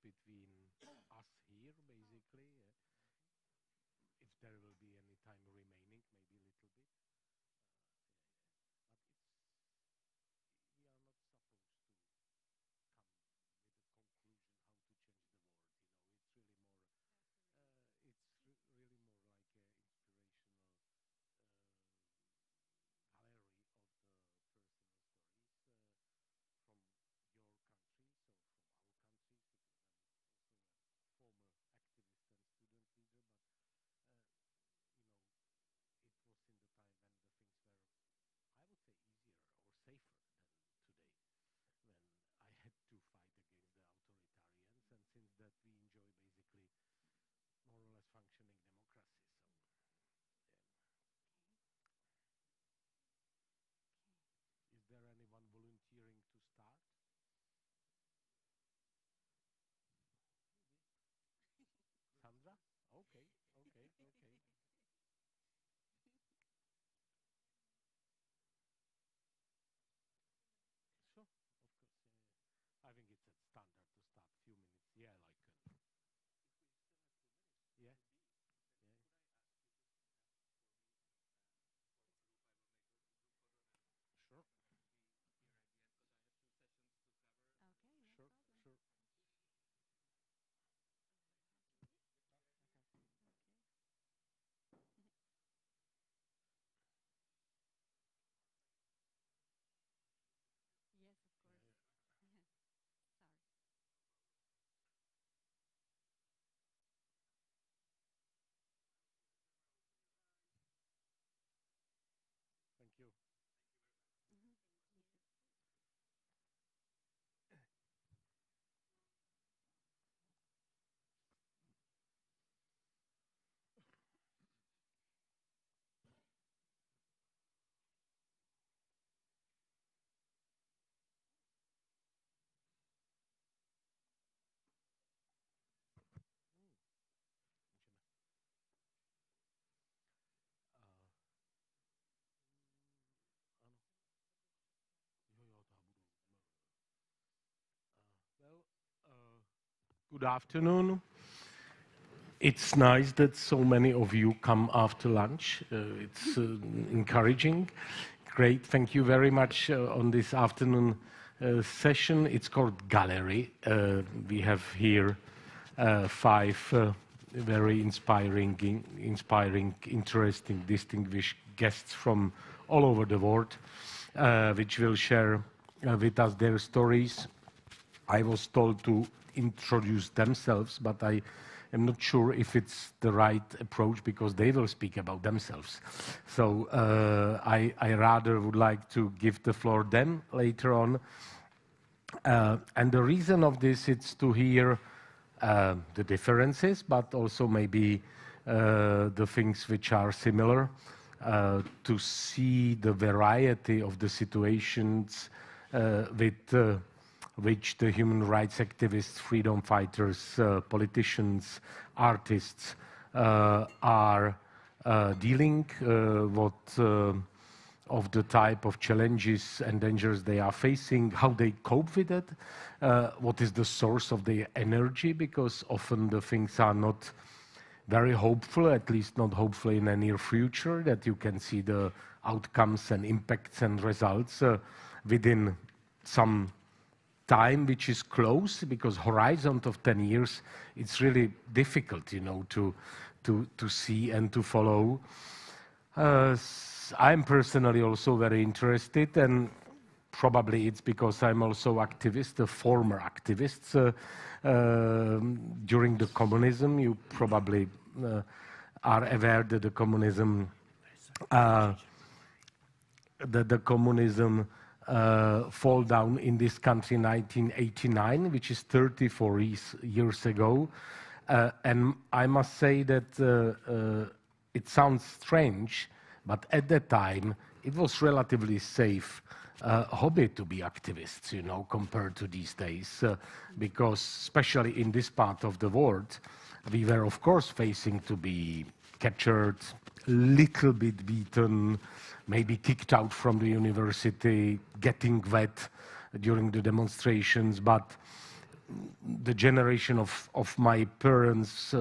between us here, basically. If there will be any time remaining, maybe a little bit. But we are not supposed to come with a conclusion how to change the world. It's really more like an inspirational gallery of the personal stories from your countries or from our countries, because I'm also a former activist and student leader, but it was in the time when the things were, I would say, easier or safer than today, when I had to fight against the authoritarians, and since that we enjoy basically more or less functioning democracy. Is there anyone volunteering to start? Sandra? Okay. Sure, of course. I think it's a standard to start a few minutes. Yeah, like. Yeah. Sure. Sure. Yes, of course. Yeah. Sorry. Thank you. Me too. Well, good afternoon. It's nice that so many of you come after lunch. It's encouraging. Great. Thank you very much on this afternoon session. It's called Gallery. We have here 5 very inspiring, interesting, distinguished guests from all over the world, which will share with us their stories. I was told to introduce themselves, but I am not sure if it's the right approach because they will speak about themselves. So I rather would like to give the floor them later on. And the reason of this is to hear the differences, but also maybe the things which are similar, to see the variety of the situations with which the human rights activists, freedom fighters, politicians, artists are dealing, what of the type of challenges and dangers they are facing, how they cope with it, what is the source of their energy, because often the things are not very hopeful, at least not hopeful in the near future, that you can see the outcomes and impacts and results within some time which is close, because horizon of 10 years, it's really difficult, to see and to follow. I'm personally also very interested, and probably it's because I'm also activist, a former activist. During the communism, you probably are aware that the communism fall down in this country in 1989, which is 34 years ago. And I must say that it sounds strange, but at that time, it was relatively safe hobby to be activists, compared to these days, because especially in this part of the world, we were, of course, facing to be captured, little bit beaten, maybe kicked out from the university, getting wet during the demonstrations, but the generation of my parents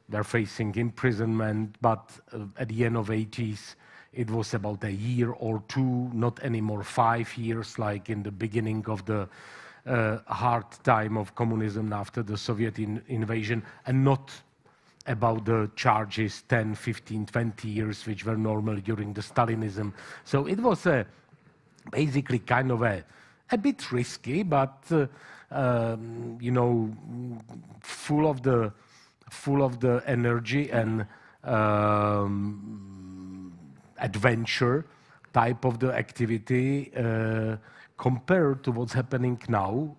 were facing imprisonment, but at the end of 80s, it was about a year or two, not anymore 5 years, like in the beginning of the hard time of communism after the Soviet invasion, and not about the charges 10, 15, 20 years, which were normal during the Stalinism. So it was basically kind of a bit risky, but you know, full of the energy and adventure type of the activity. Compared to what's happening now,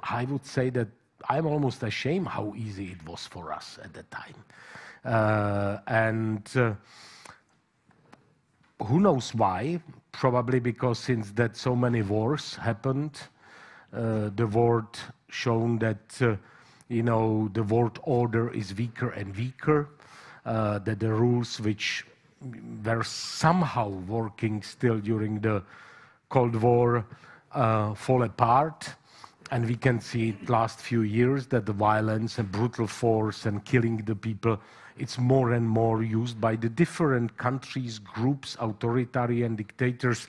I would say that I'm almost ashamed how easy it was for us at the time. Who knows why? Probably because since that so many wars happened, the world shown that you know, the world order is weaker and weaker, that the rules which were somehow working still during the Cold War fall apart. And we can see it last few years that the violence and brutal force and killing the people, it's more and more used by the different countries, groups, authoritarian dictators.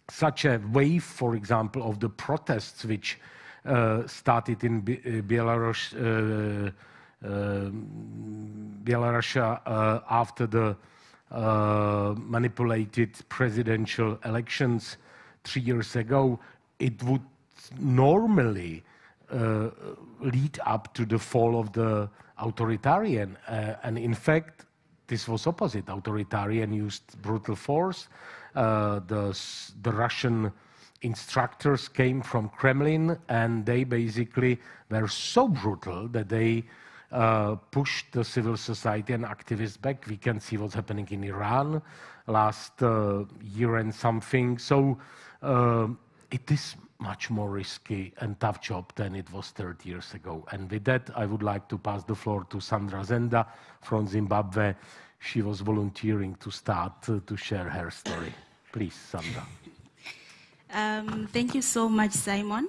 Such a wave, for example, of the protests which started in Belarus after the manipulated presidential elections 3 years ago, it would normally lead up to the fall of the authoritarian. And in fact, this was opposite. Authoritarian used brutal force. The Russian instructors came from Kremlin, and they basically were so brutal that they pushed the civil society and activists back. We can see what's happening in Iran last year and something. So it is much more risky and tough job than it was 30 years ago. And with that, I would like to pass the floor to Sandra Zenda from Zimbabwe. She was volunteering to start to share her story. Please, Sandra. Thank you so much, Simon.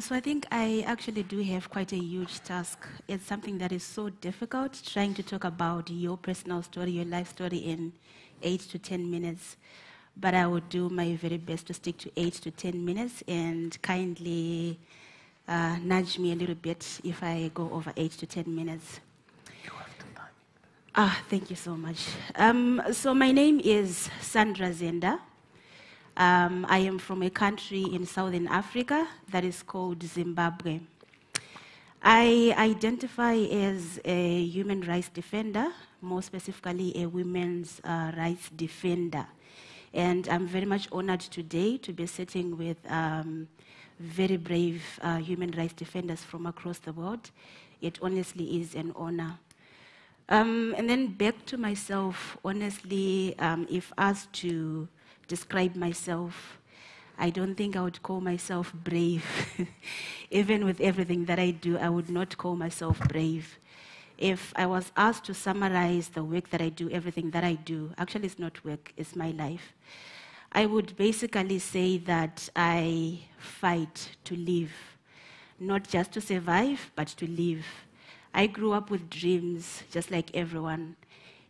So I think I actually do have quite a huge task. It's something that is so difficult, trying to talk about your personal story, your life story in 8 to 10 minutes. But I will do my very best to stick to 8 to 10 minutes, and kindly nudge me a little bit if I go over 8 to 10 minutes. You have the time. Thank you so much. So my name is Sandra Zenda. I am from a country in Southern Africa that is called Zimbabwe. I identify as a human rights defender, more specifically a women's rights defender. And I'm very much honored today to be sitting with very brave human rights defenders from across the world. It honestly is an honor. And then back to myself, honestly, if asked to describe myself, I don't think I would call myself brave. Even with everything that I do, I would not call myself brave. If I was asked to summarize the work that I do, everything that I do, actually it's not work, it's my life. I would basically say that I fight to live, not just to survive, but to live. I grew up with dreams, just like everyone.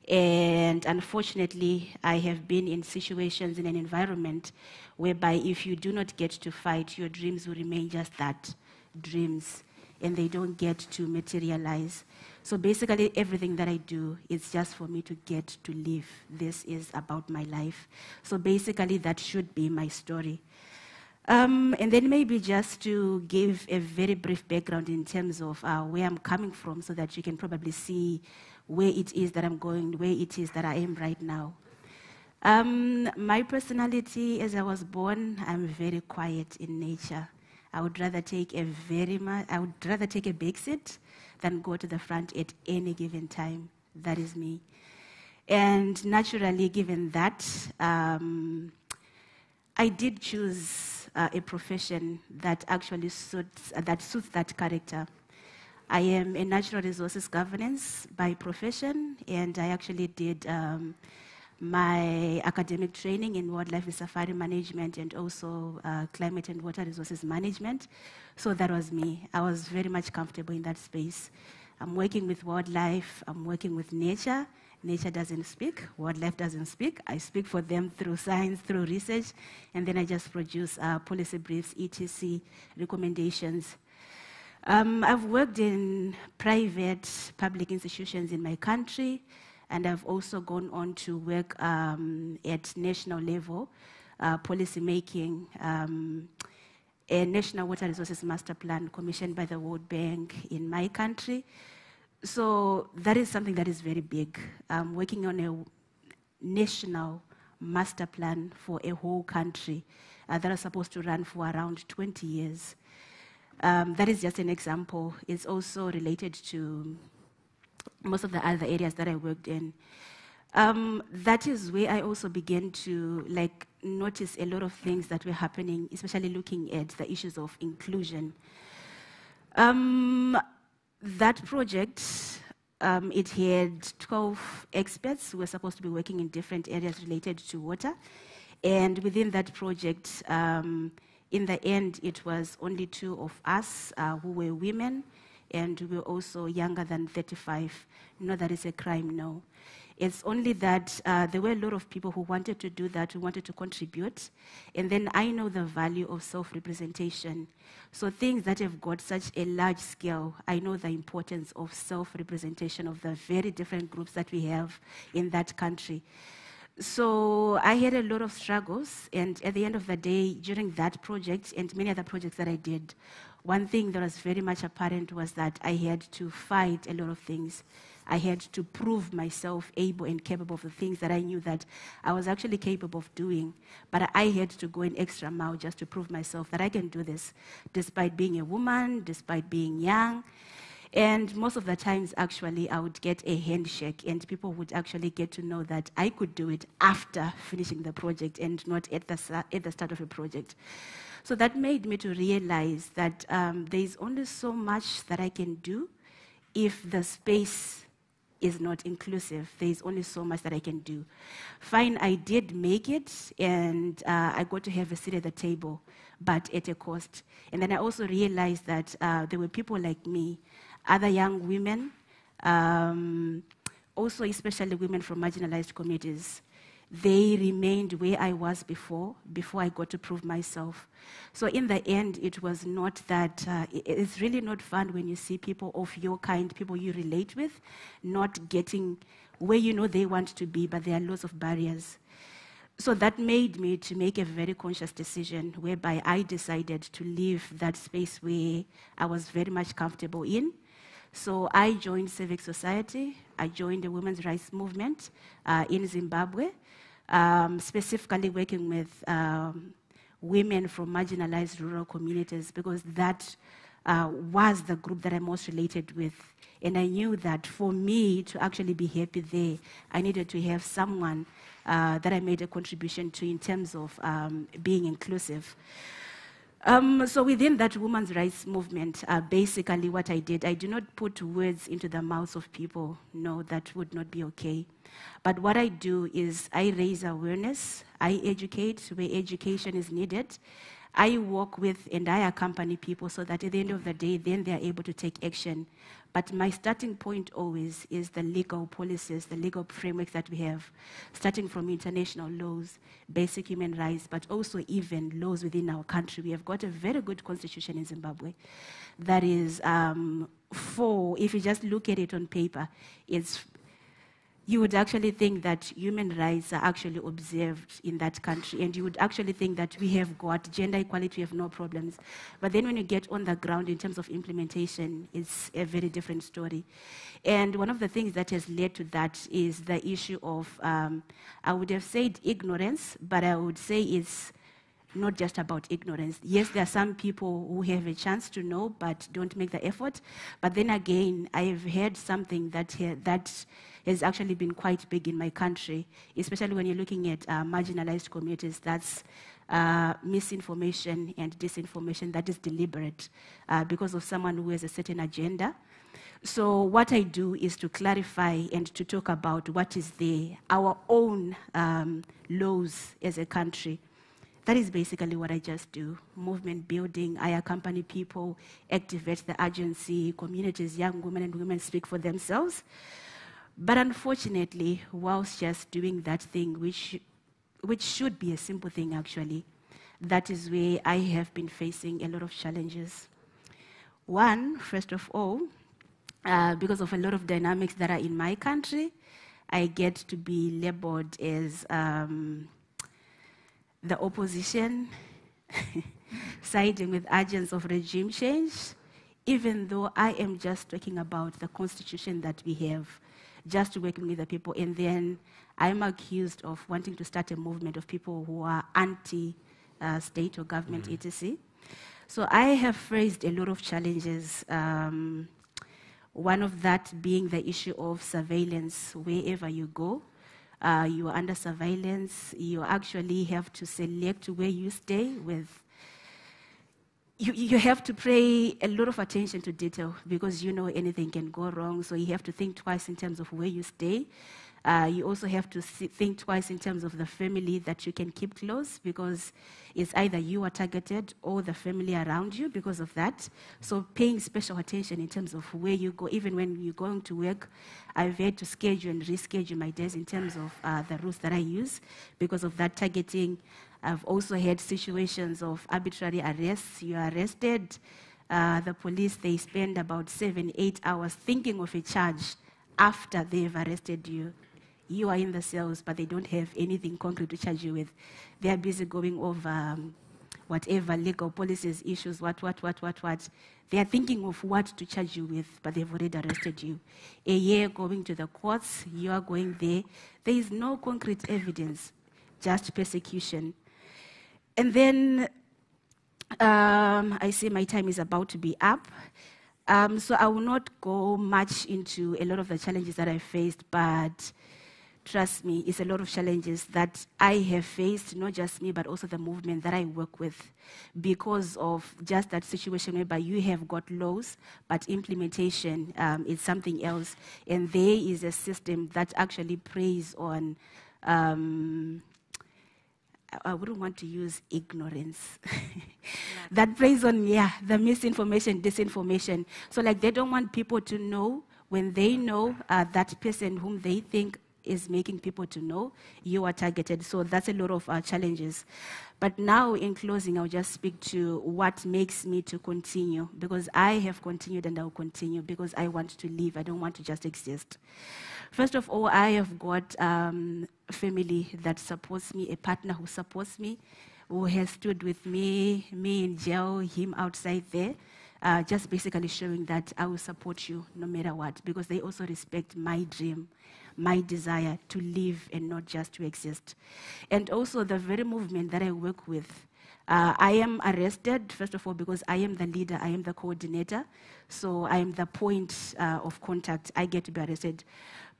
And unfortunately, I have been in situations in an environment whereby if you do not get to fight, your dreams will remain just that, dreams, and they don't get to materialize. So basically, everything that I do is just for me to get to live. This is about my life. So basically, that should be my story. And then maybe just to give a very brief background in terms of where I'm coming from so that you can probably see where it is that I'm going, where it is that I am right now. My personality, as I was born, I'm very quiet in nature. I would rather take a big seat than go to the front at any given time. That is me. And naturally, given that, I did choose a profession that actually suits that character. I am a natural resources governance by profession, and I actually did my academic training in wildlife and safari management and also climate and water resources management. So that was me. I was very much comfortable in that space. I'm working with wildlife, I'm working with nature. Nature doesn't speak, wildlife doesn't speak. I speak for them through science, through research, and then I just produce policy briefs, etc., recommendations. I've worked in private, public institutions in my country, and I've also gone on to work at national level, policy making, a National Water Resources Master Plan commissioned by the World Bank in my country. So that is something that is very big. Working on a national master plan for a whole country that are supposed to run for around 20 years. That is just an example. It's also related to most of the other areas that I worked in. That is where I also began to notice a lot of things that were happening, especially looking at the issues of inclusion. That project, it had 12 experts who were supposed to be working in different areas related to water. And within that project, in the end, it was only 2 of us who were women, and we were also younger than 35. No, that is a crime, no. It's only that there were a lot of people who wanted to do that, who wanted to contribute. And then I know the value of self-representation. So things that have got such a large scale, I know the importance of self-representation of the very different groups that we have in that country. So I had a lot of struggles, and at the end of the day, during that project and many other projects that I did, one thing that was very much apparent was that I had to fight a lot of things. I had to prove myself able and capable of the things that I knew that I was actually capable of doing. But I had to go an extra mile just to prove myself that I can do this, despite being a woman, despite being young. And most of the times, actually, I would get a handshake, and people would actually get to know that I could do it after finishing the project and not at the start of a project. So that made me to realize that there is only so much that I can do if the space is not inclusive. There is only so much that I can do. Fine, I did make it, and I got to have a seat at the table, but at a cost. And then I also realized that there were people like me, other young women, also especially women from marginalized communities. They remained where I was before I got to prove myself. So in the end, it was not that, it's really not fun when you see people of your kind, people you relate with, not getting where you know they want to be, but there are lots of barriers. So that made me to make a very conscious decision whereby I decided to leave that space where I was very much comfortable in. So I joined civic society. I joined the women's rights movement in Zimbabwe, specifically working with women from marginalized rural communities, because that was the group that I most related with. And I knew that for me to actually be happy there, I needed to have someone that I made a contribution to in terms of being inclusive. So within that women's rights movement, basically what I did, I do not put words into the mouths of people. No, that would not be okay. But what I do is I raise awareness, I educate where education is needed. I work with and I accompany people so that at the end of the day, then they're able to take action. But my starting point always is the legal policies, the legal frameworks that we have, starting from international laws, basic human rights, but also even laws within our country. We have got a very good constitution in Zimbabwe that is if you just look at it on paper, you would actually think that human rights are actually observed in that country, and you would actually think that we have got gender equality, we have no problems. But then when you get on the ground in terms of implementation, it's a very different story. And one of the things that has led to that is the issue of, I would have said ignorance, but I would say it's not just about ignorance. Yes, there are some people who have a chance to know but don't make the effort. But then again, I have heard something that has actually been quite big in my country, especially when you're looking at marginalized communities. That's misinformation and disinformation that is deliberate because of someone who has a certain agenda. So what I do is to clarify and to talk about what is our own laws as a country. That is basically what I just do. Movement building, I accompany people, activate the agency, communities, young women and women speak for themselves. But unfortunately, whilst just doing that thing, which should be a simple thing actually, that is where I have been facing a lot of challenges. One, first of all, because of a lot of dynamics that are in my country, I get to be labeled as the opposition, siding with agents of regime change, even though I am just talking about the constitution that we have, just working with the people, and then I'm accused of wanting to start a movement of people who are anti-state or government, etc. So I have faced a lot of challenges. One of that being the issue of surveillance. Wherever you go, you are under surveillance. You actually have to select where you stay with. You have to pay a lot of attention to detail because you know anything can go wrong. So you have to think twice in terms of where you stay. You also have to think twice in terms of the family that you can keep close because it's either you are targeted or the family around you because of that. So paying special attention in terms of where you go, even when you're going to work, I've had to schedule and reschedule my days in terms of the routes that I use because of that targeting. I've also had situations of arbitrary arrests. You are arrested. The police, they spend about 7-8 hours thinking of a charge after they've arrested you. You are in the cells, but they don't have anything concrete to charge you with. They are busy going over whatever legal policies, issues, what. They are thinking of what to charge you with, but they've already arrested you. A year going to the courts, you are going there. There is no concrete evidence, just persecution. And then I see my time is about to be up. So I will not go much into a lot of the challenges that I faced, but trust me, it's a lot of challenges that I have faced, not just me, but also the movement that I work with, because of just that situation whereby you have got laws, but implementation is something else. And there is a system that actually preys on, I wouldn't want to use ignorance, that preys on, the misinformation, disinformation. So like they don't want people to know when they know that person whom they think is making people to know you are targeted. So that's a lot of challenges. But now in closing, I'll just speak to what makes me to continue, because I have continued and I'll continue because I want to live. I don't want to just exist. First of all, I have got a family that supports me, a partner who supports me, who has stood with me in jail, him outside there, just basically showing that I will support you no matter what, because they also respect my dream, my desire to live and not just to exist. And also the very movement that I work with, I am arrested, first of all, because I am the leader, I am the coordinator, so I am the point of contact. I get to be arrested.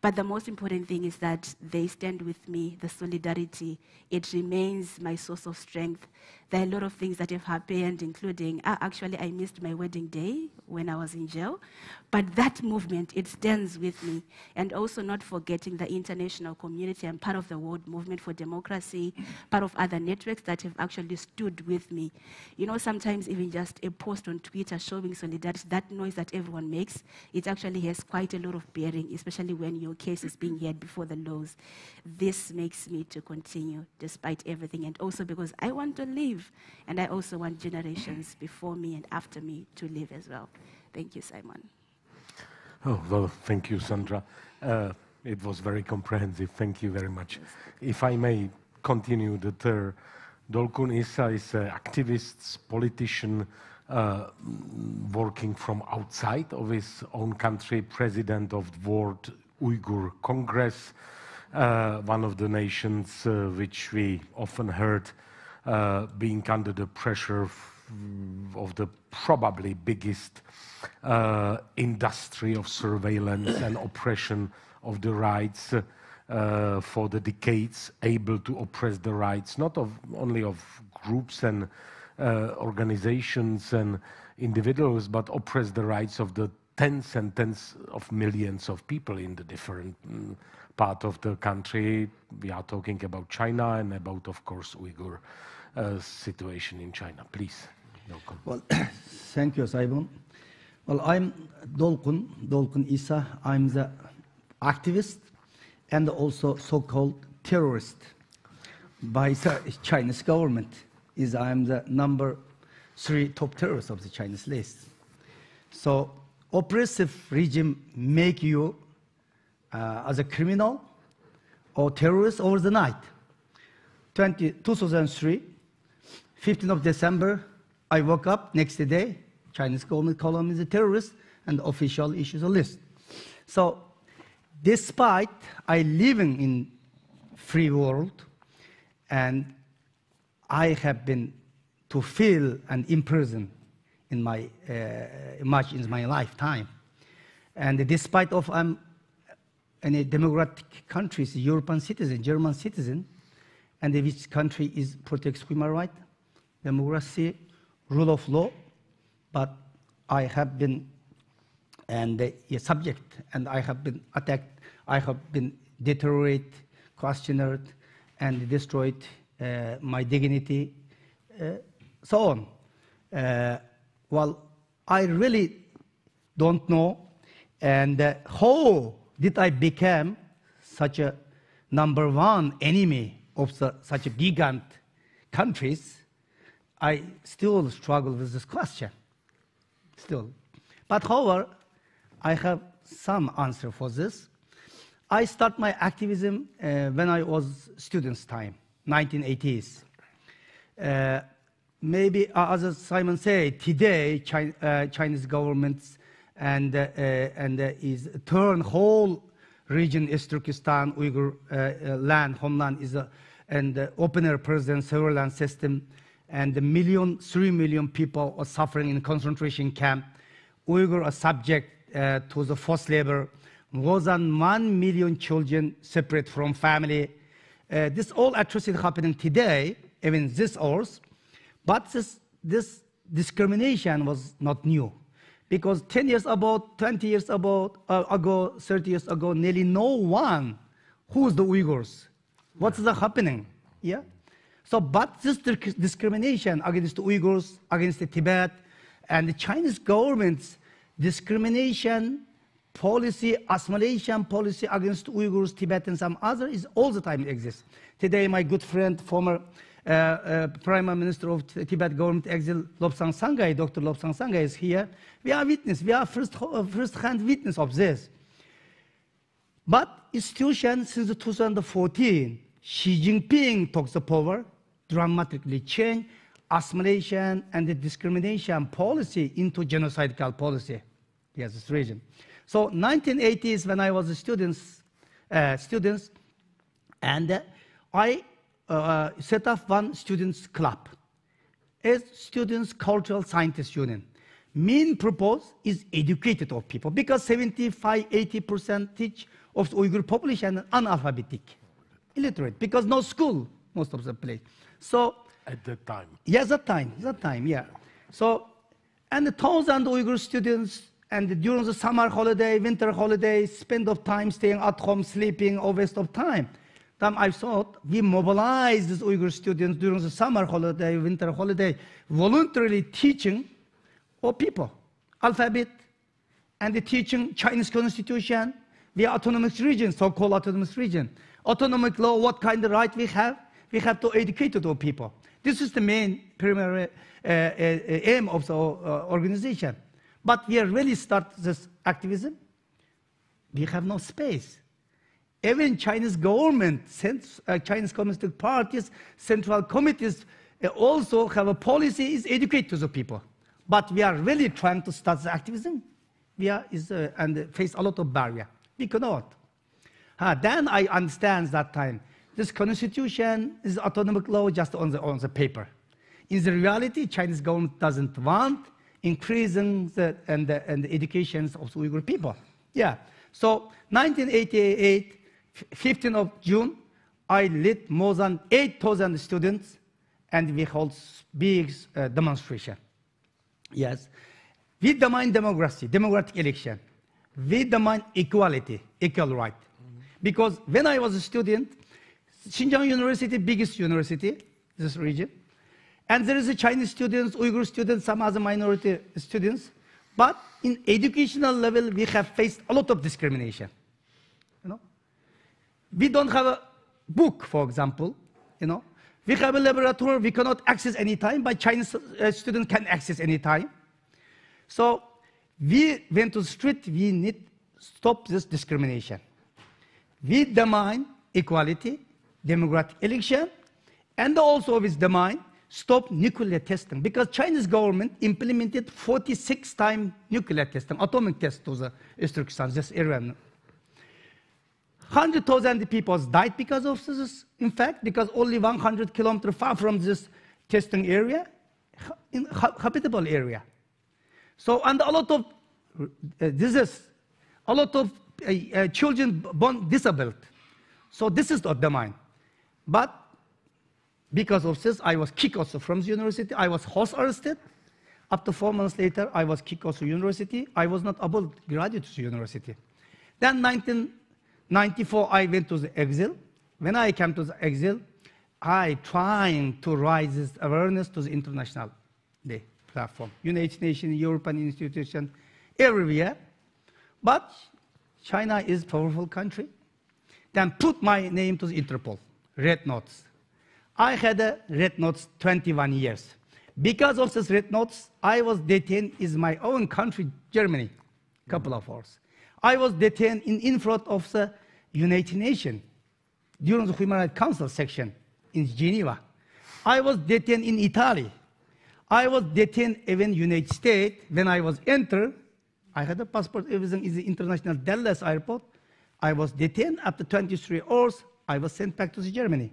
But the most important thing is that they stand with me, the solidarity. It remains my source of strength. There are a lot of things that have happened, including, actually, I missed my wedding day when I was in jail. But that movement, it stands with me. And also not forgetting the international community. I'm part of the World Movement for Democracy, part of other networks that have actually stood with me. You know, sometimes even just a post on Twitter showing solidarity, that noise that everyone makes, it actually has quite a lot of bearing, especially when your case is being heard before the laws. This makes me to continue despite everything, and also because I want to live, and I also want generations before me and after me to live as well. Thank you, Simon. Oh, well, thank you, Sandra. It was very comprehensive. Thank you very much. If I may continue, the Dolkun is an activist, politician, working from outside of his own country, president of the World Uyghur Congress, one of the nations which we often heard being under the pressure of the probably biggest industry of surveillance and oppression of the rights for the decades, able to oppress the rights not only of groups and organizations and individuals, but oppress the rights of the tens and tens of millions of people in the different part of the country. We are talking about China and about, of course, Uyghur situation in China. Please, Dolkun. Well, thank you, Simon. Well, I'm Dolkun Isa. I'm the activist and also so-called terrorist by the Chinese government. I'm the number 3 top terrorist of the Chinese list. So oppressive regime make you as a criminal or terrorist over the night. 2003, 15th of December, I woke up next day, Chinese government called me a terrorist and official issues a list. So despite I living in free world and I have been to feel and imprisoned in my much in my lifetime, and despite of I'm in a democratic countries, European citizen, German citizen, and which country is protects human right, democracy, rule of law, but I have been a subject, and I have been attacked, I have been deteriorated, questioned, and destroyed my dignity, so on. Well, I really don't know, and how did I become such a #1 enemy of such a gigant countries? I still struggle with this question, still. But however, I have some answer for this. I start my activism when I was student's time, 1980s. Maybe, as Simon said, today Chinese governments and is turn whole region, East Turkestan, Uyghur land, homeland is and opener president surveillance system, and 3 million people are suffering in concentration camp. Uyghur are subject to the forced labor. More than 1 million children separate from family. This all atrocity happening today, even this hours. But this discrimination was not new, because 10 years ago, 20 years ago, 30 years ago, nearly no one who's the Uyghurs. What's happening? Yeah. So, but this discrimination against the Uyghurs, against the Tibet, and the Chinese government's discrimination policy, assimilation policy against Uyghurs, Tibetans, and others is all the time exists. Today, my good friend, former Prime Minister of Tibet government exile, Lobsang Sangay, Dr. Lobsang Sangay is here. We are witness, we are first-hand witness of this. But institution since 2014, Xi Jinping took the power, dramatically changed assimilation and the discrimination policy into genocidal policy. Yes, this region. So 1980s when I was a students, and I set up one students club, a students cultural scientist union. Main purpose is educated of people, because 75–80% of the Uyghur population are analphabetic, illiterate, because no school, most of the place. So at that time. Yes, that time, yeah. So, and 1,000 Uyghur students, and during the summer holiday, winter holiday, spend of time staying at home, sleeping, or waste of time. Then I thought we mobilize these Uyghur students during the summer holiday, winter holiday, voluntarily teaching all people alphabet and the teaching Chinese constitution. We are autonomous region, so-called autonomous region. Autonomic law, what kind of right we have to educate all people. This is the main primary aim of the organization. But we are really start this activism. We have no space. Even Chinese government, Chinese Communist parties, central committees also have a policy is educate to the people. But we are really trying to start the activism. We are and face a lot of barrier. We cannot. Then I understand that time. This constitution is autonomic law just on the paper. In the reality, Chinese government doesn't want increasing the educations of the Uyghur people. Yeah. So 1988, 15th of June, I led more than 8,000 students and we hold big demonstration. Yes. We demand democracy, democratic election. We demand equality, equal right. Because when I was a student, Xinjiang University, biggest university, this region, and there is a Chinese students, Uyghur students, some other minority students, but in educational level, we have faced a lot of discrimination. You know, we don't have a book, for example. You know, we have a laboratory we cannot access any time, but Chinese students can access any time. So we went to the street. We need to stop this discrimination. We demand equality, democratic election, and also with demand stop nuclear testing, because Chinese government implemented 46 times nuclear testing, atomic test to the Uzbekistan, this area. 100,000 people died because of this, in fact, because only 100 kilometers far from this testing area, in habitable area. So, and a lot of disease, a lot of children born disabled. So this is not the mind. But because of this, I was kicked also from the university. I was house arrested. After 4 months later, I was kicked also university. I was not able to graduate to university. Then 1994, I went to the exile. When I came to the exile, I tried to raise this awareness to the international day platform, United Nations, European institutions, everywhere. But China is a powerful country. Then put my name to the Interpol, red notes. I had a red notes 21 years. Because of this red notes, I was detained in my own country, Germany, a couple of hours. I was detained in front of the United Nations during the Human Rights Council section in Geneva. I was detained in Italy. I was detained even in the United States. When I was entered, I had a passport, everything is the international Dallas airport. I was detained after 23 hours. I was sent back to Germany.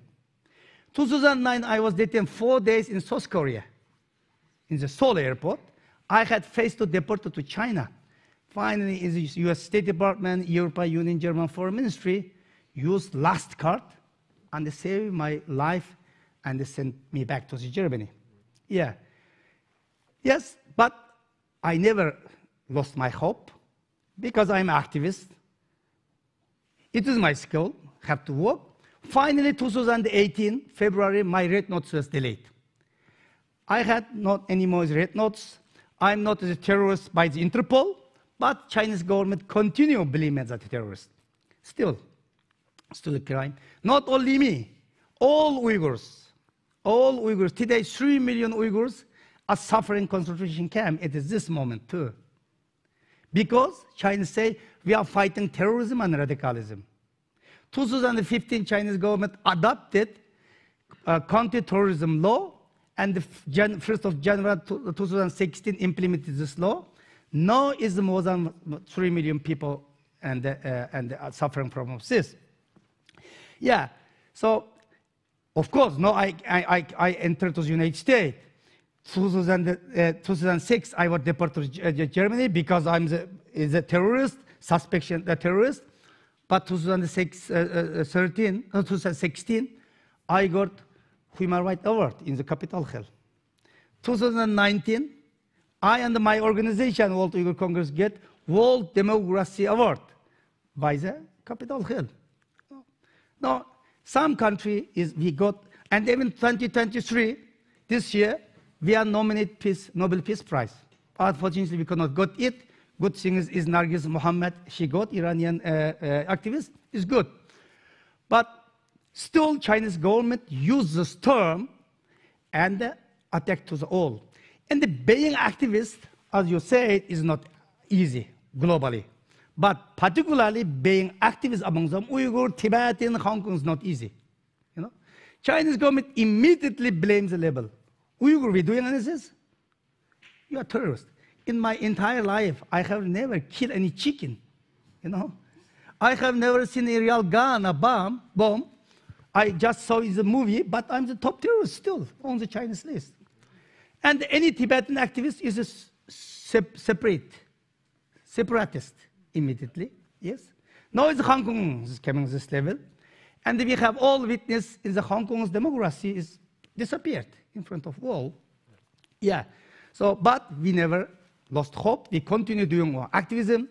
2009, I was detained 4 days in South Korea, in the Seoul airport. I had faced to deport to China. Finally, in the US State Department, European Union, German Foreign Ministry used last card and they saved my life and they sent me back to Germany. Yeah. Yes, but I never lost my hope because I'm an activist. It is my skill, have to work. Finally, 2018, February, my red notes was delayed. I had not any more red notes. I'm not a terrorist by the Interpol, but Chinese government continue to believe me as a terrorist. Still a crime. Not only me, all Uyghurs. Today, 3 million Uyghurs are suffering concentration camp at this moment too. Because China say we are fighting terrorism and radicalism. 2015, Chinese government adopted counter-terrorism law, and the 1st of January 2016 implemented this law. Now is more than 3 million people and are suffering from this. Yeah, so of course, now I entered to the United States. 2006, I was deported to Germany because I'm a terrorist, suspicion a terrorist. But 2016, I got Human Rights Award in the Capitol Hill. 2019, I and my organization, World Uyghur Congress, get World Democracy Award by the Capitol Hill. Now, some country we got, and even 2023, this year, we are nominated Nobel Peace Prize. Unfortunately, we cannot get it. Good thing is Nargis Mohammed, she got Iranian activist, is good. But still, Chinese government use this term and attack to the all. And the being activist, as you said, is not easy globally. But particularly being activist among them, Uyghur, Tibetan, Hong Kong is not easy. You know, Chinese government immediately blames the label. Uyghur, we doing this? You are terrorist. In my entire life, I have never killed any chicken, you know. I have never seen a real gun, a bomb. I just saw in the movie, but I'm the top terrorist still on the Chinese list. And any Tibetan activist is a separatist immediately, yes. Now it's Hong Kong is coming to this level. And we have all witnessed in the Hong Kong's democracy is disappeared in front of wall. Yeah. So, but we never lost hope. We continue doing our activism.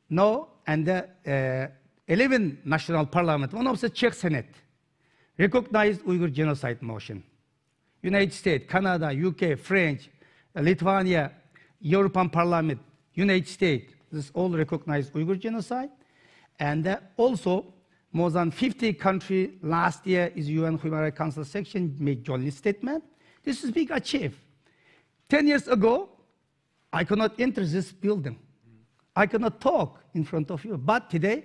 No, and the 11 national parliament, one of the Czech Senate, recognized Uyghur genocide motion. United States, Canada, UK, French, Lithuania, European Parliament, United States, this all recognize Uyghur genocide. And also, more than 50 countries last year is UN Human Rights Council section made joint statement. This is big achieve. 10 years ago, I could not enter this building. I cannot talk in front of you. But today,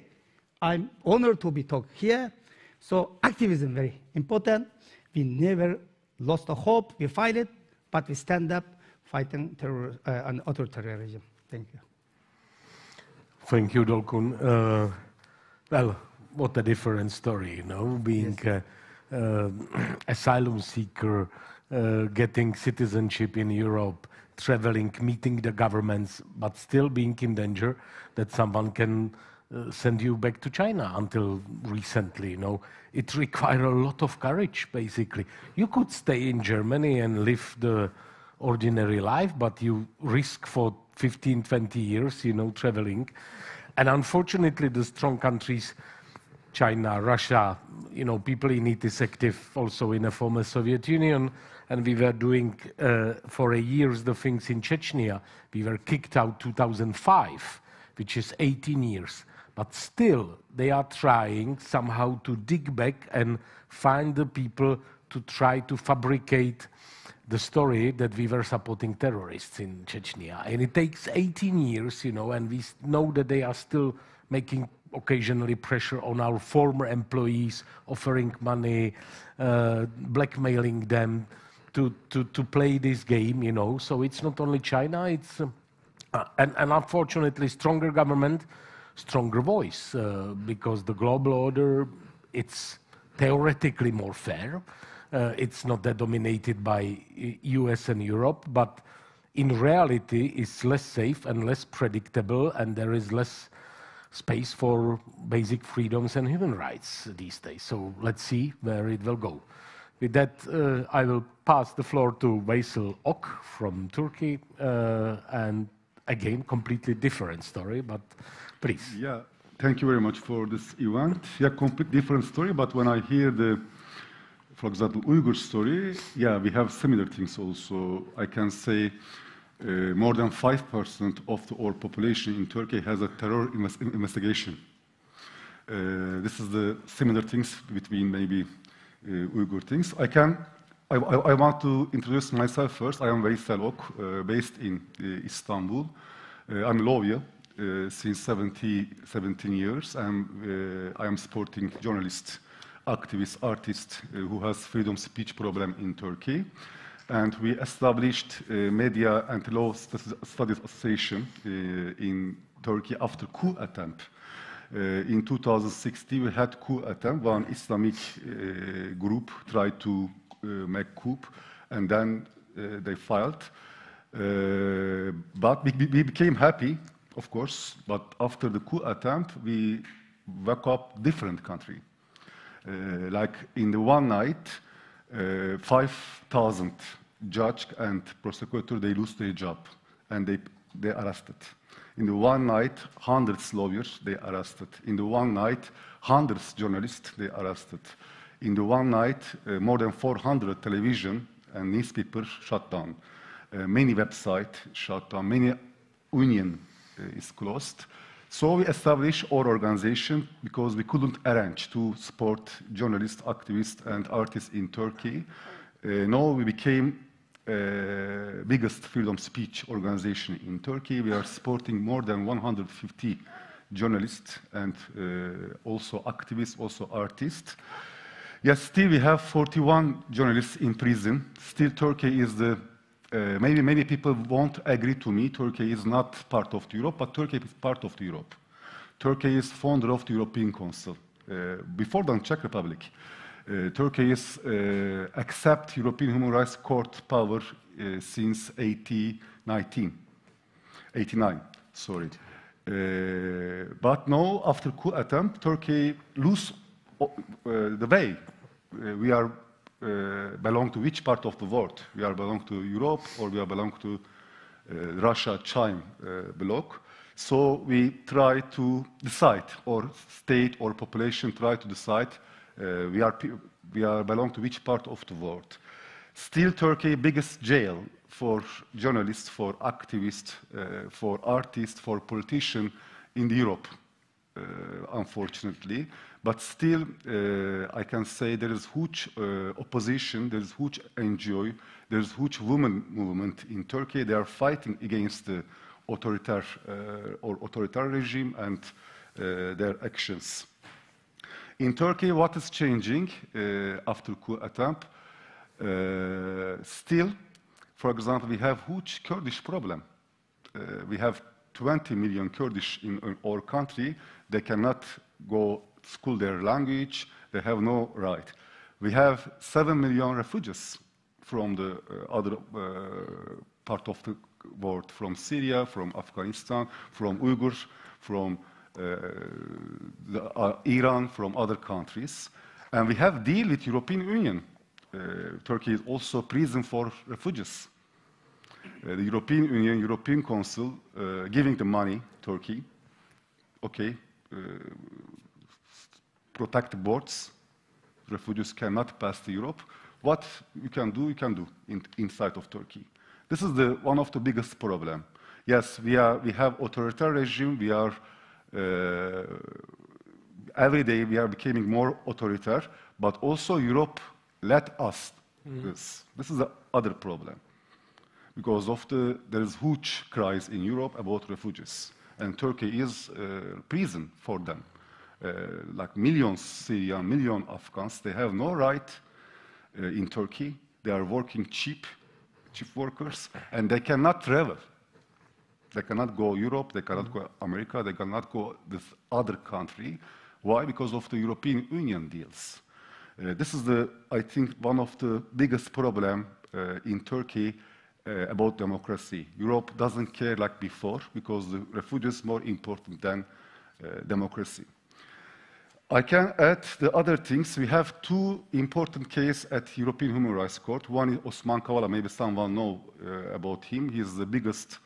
I'm honored to be talking here. So activism very important. We never lost the hope. We fight it, but we stand up fighting terror and authoritarianism. Thank you. Thank you, Dolkun. Well, what a different story, you know, being asylum seeker, getting citizenship in Europe, traveling, meeting the governments, but still being in danger that someone can send you back to China until recently, you know. It required a lot of courage, basically. You could stay in Germany and live the ordinary life, but you risk for 15, 20 years, you know, traveling. And unfortunately, the strong countries, China, Russia, you know, people in it is active also in the former Soviet Union, and we were doing for a years the things in Chechnya. We were kicked out 2005, which is 18 years. But still, they are trying somehow to dig back and find the people to try to fabricate the story that we were supporting terrorists in Chechnya. And it takes 18 years, you know, and we know that they are still making occasionally pressure on our former employees, offering money, blackmailing them to play this game, you know. So it's not only China, it's, and unfortunately, stronger government, stronger voice, because the global order, it's theoretically more fair. It's not that dominated by US and Europe, but in reality, it's less safe and less predictable, and there is less space for basic freedoms and human rights these days. So let's see where it will go. With that, I will pass the floor to Veysel Ok from Turkey, and again, completely different story, but please. Yeah, thank you very much for this event. Yeah, completely different story, but when I hear the, for example, Uyghur story, yeah, we have similar things also. I can say more than 5% of our population in Turkey has a terror investigation. This is the similar things between maybe Uyghur things. I want to introduce myself first. I am Veysel Ok, based in Istanbul. I'm a lawyer since 17 years, and I am supporting journalist, activist, artist who has freedom speech problem in Turkey. And we established Media and Law Studies Association in Turkey after coup attempt. In 2016, we had coup attempt. One Islamic group tried to make coup, and then they filed. But we became happy, of course. But after the coup attempt, we woke up different country. Like in the one night, 5,000 judge and prosecutor, they lose their job, and they arrested. In the one night, hundreds lawyers, they arrested. In the one night, hundreds journalists, they arrested. In the one night, more than 400 television and newspapers shut down. Many websites shut down. Many union is closed. So we established our organization because we couldn't arrange to support journalists, activists, and artists in Turkey. Now we became biggest freedom speech organization in Turkey. We are supporting more than 150 journalists and also activists, also artists. Yes, still we have 41 journalists in prison. Still Turkey is the, maybe many people won't agree to me, Turkey is not part of Europe, but Turkey is part of Europe. Turkey is founder of the European Council. Before the Czech Republic, Turkey is accept European Human Rights Court power since 89, sorry. But now, after coup attempt, Turkey lose the way. We are belong to which part of the world. We are belong to Europe or we are belong to Russia, China bloc. So we try to decide, or state or population try to decide we are belong to which part of the world. Still, Turkey biggest jail for journalists, for activists, for artists, for politicians in Europe, unfortunately. But still, I can say there is huge opposition, there is huge NGO, there is huge women movement in Turkey. They are fighting against the authoritarian regime and their actions. In Turkey, what is changing after coup attempt? Still, for example, we have huge Kurdish problem. We have 20 million Kurdish in our country. They cannot go school their language. They have no right. We have 7 million refugees from the other part of the world, from Syria, from Afghanistan, from Uyghurs, from Iran, from other countries. And we have deal with European Union. Turkey is also prison for refugees. The European Union, European Council, giving the money, Turkey, okay, protect the borders. Refugees cannot pass to Europe. What you can do inside of Turkey. This is one of the biggest problem. Yes, we have authoritarian regime. We are every day we are becoming more authoritarian, but also Europe let us this. This is the other problem. Because of there is huge cries in Europe about refugees, and Turkey is prison for them. Like millions Syrians, millions Afghans, they have no right in Turkey. They are working cheap workers, and they cannot travel. They cannot go Europe, they cannot go America, they cannot go this other country. Why? Because of the European Union deals. This is I think, one of the biggest problem in Turkey about democracy. Europe doesn't care like before because the refugees are more important than democracy. I can add the other things. We have two important cases at European Human Rights Court. One is Osman Kavala. Maybe someone know about him. He is the biggest,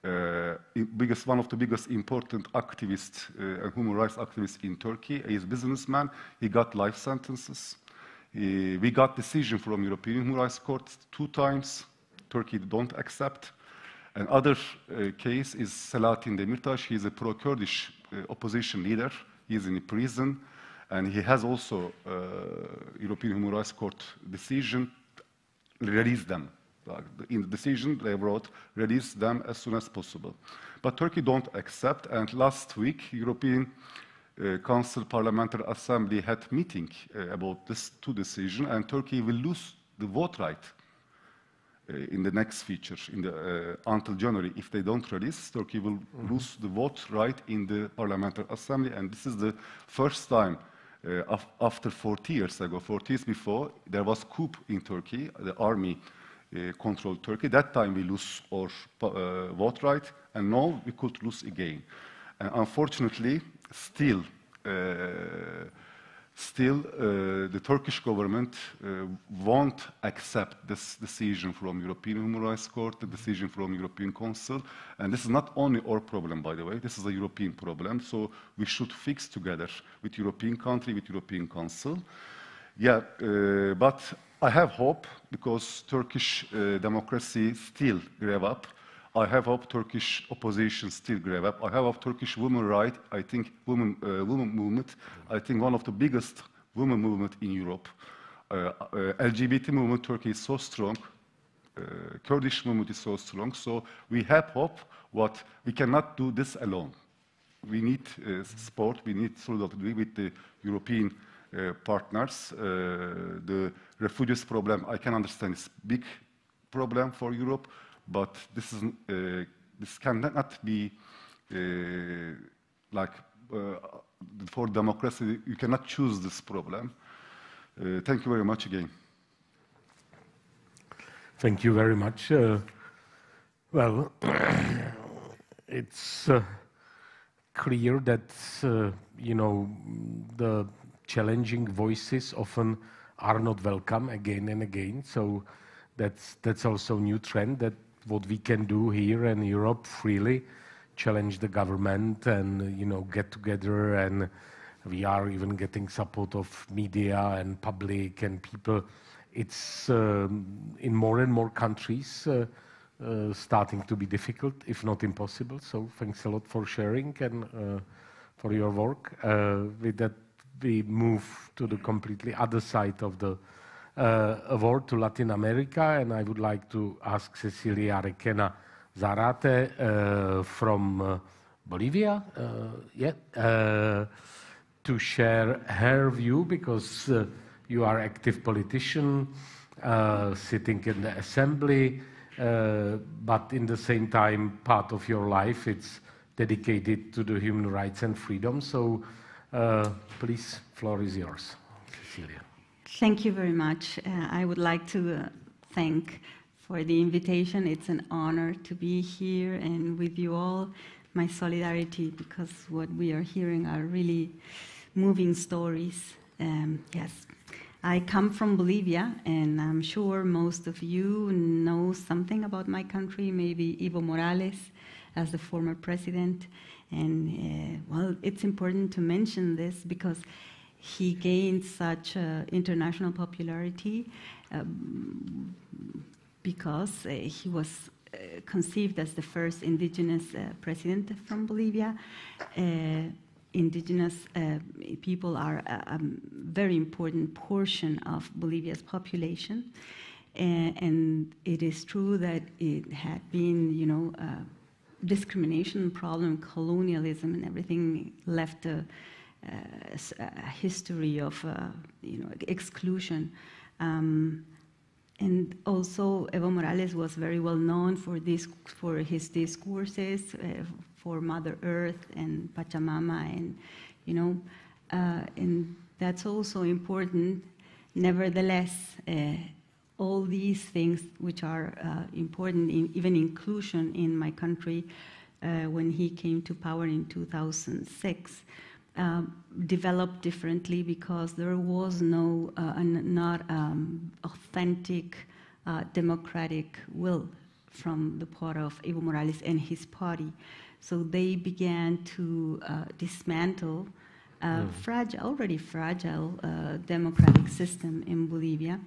one of the biggest important activists and human rights activists in Turkey. He is a businessman. He got life sentences. We got decision from European Human Rights Court 2 times. Turkey don't accept. Another case is Selahattin Demirtas. He is a pro-Kurdish opposition leader. He is in prison, and he has also European Human Rights Court decision, release them. In the decision they wrote, release them as soon as possible. But Turkey don't accept, and last week, European Council Parliamentary Assembly had meeting about this 2 decisions, and Turkey will lose the vote right in the next feature, until January. If they don't release, Turkey will lose the vote right in the Parliamentary Assembly, and this is the first time after 40 years ago, 40 years before, there was coup in Turkey, the army controlled Turkey. That time we lose our vote right, and now we could lose again. And unfortunately, still the Turkish government won't accept this decision from European Human Rights Court, the decision from European Council. And this is not only our problem, by the way, this is a European problem. So we should fix together with European country, with European Council. Yeah, but I have hope because Turkish democracy still grab up. I have hope Turkish opposition still grab up. I have hope Turkish women right. I think women movement. I think one of the biggest women movement in Europe. LGBT movement Turkey is so strong. Kurdish movement is so strong. So we have hope. What we cannot do this alone. We need support. We need solidarity with the European partners. The refugees problem, I can understand, is a big problem for Europe. But this cannot be for democracy. You cannot choose this problem. Thank you very much again. Thank you very much. Well, it's clear that the challenging voices often are not welcome again and again. So that's also a new trend, that what we can do here in Europe freely, challenge the government and, you know, get together, and we are even getting support of media and public and people. It's in more and more countries starting to be difficult, if not impossible. So thanks a lot for sharing and for your work. With that, we move to the completely other side of the world, to Latin America, and I would like to ask Cecilia Requena Zárate from Bolivia, to share her view, because you are active politician, sitting in the assembly, but in the same time, part of your life, it's dedicated to the human rights and freedom. So please, floor is yours, Cecilia. Thank you very much. I would like to thank for the invitation. It's an honor to be here and with you all. My solidarity, because what we are hearing are really moving stories. Yes, I come from Bolivia, and I'm sure most of you know something about my country, maybe Evo Morales as the former president. And well, it's important to mention this because he gained such international popularity because he was conceived as the first indigenous president from Bolivia. Indigenous people are a very important portion of Bolivia's population, and it is true that it had been, you know, discrimination problem, colonialism, and everything left a history of, you know, exclusion. And also, Evo Morales was very well known for his discourses, for Mother Earth and Pachamama, and, you know, and that's also important. Nevertheless, all these things which are important, even inclusion in my country, when he came to power in 2006, developed differently because there was no not authentic democratic will from the part of Evo Morales and his party. So they began to dismantle already fragile democratic system in Bolivia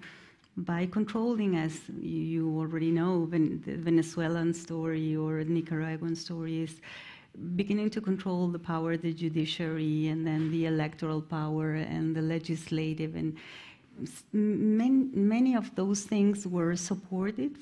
by controlling, as you already know, the Venezuelan story or Nicaraguan story is beginning to control the power of the judiciary, and then the electoral power and the legislative, and many of those things were supported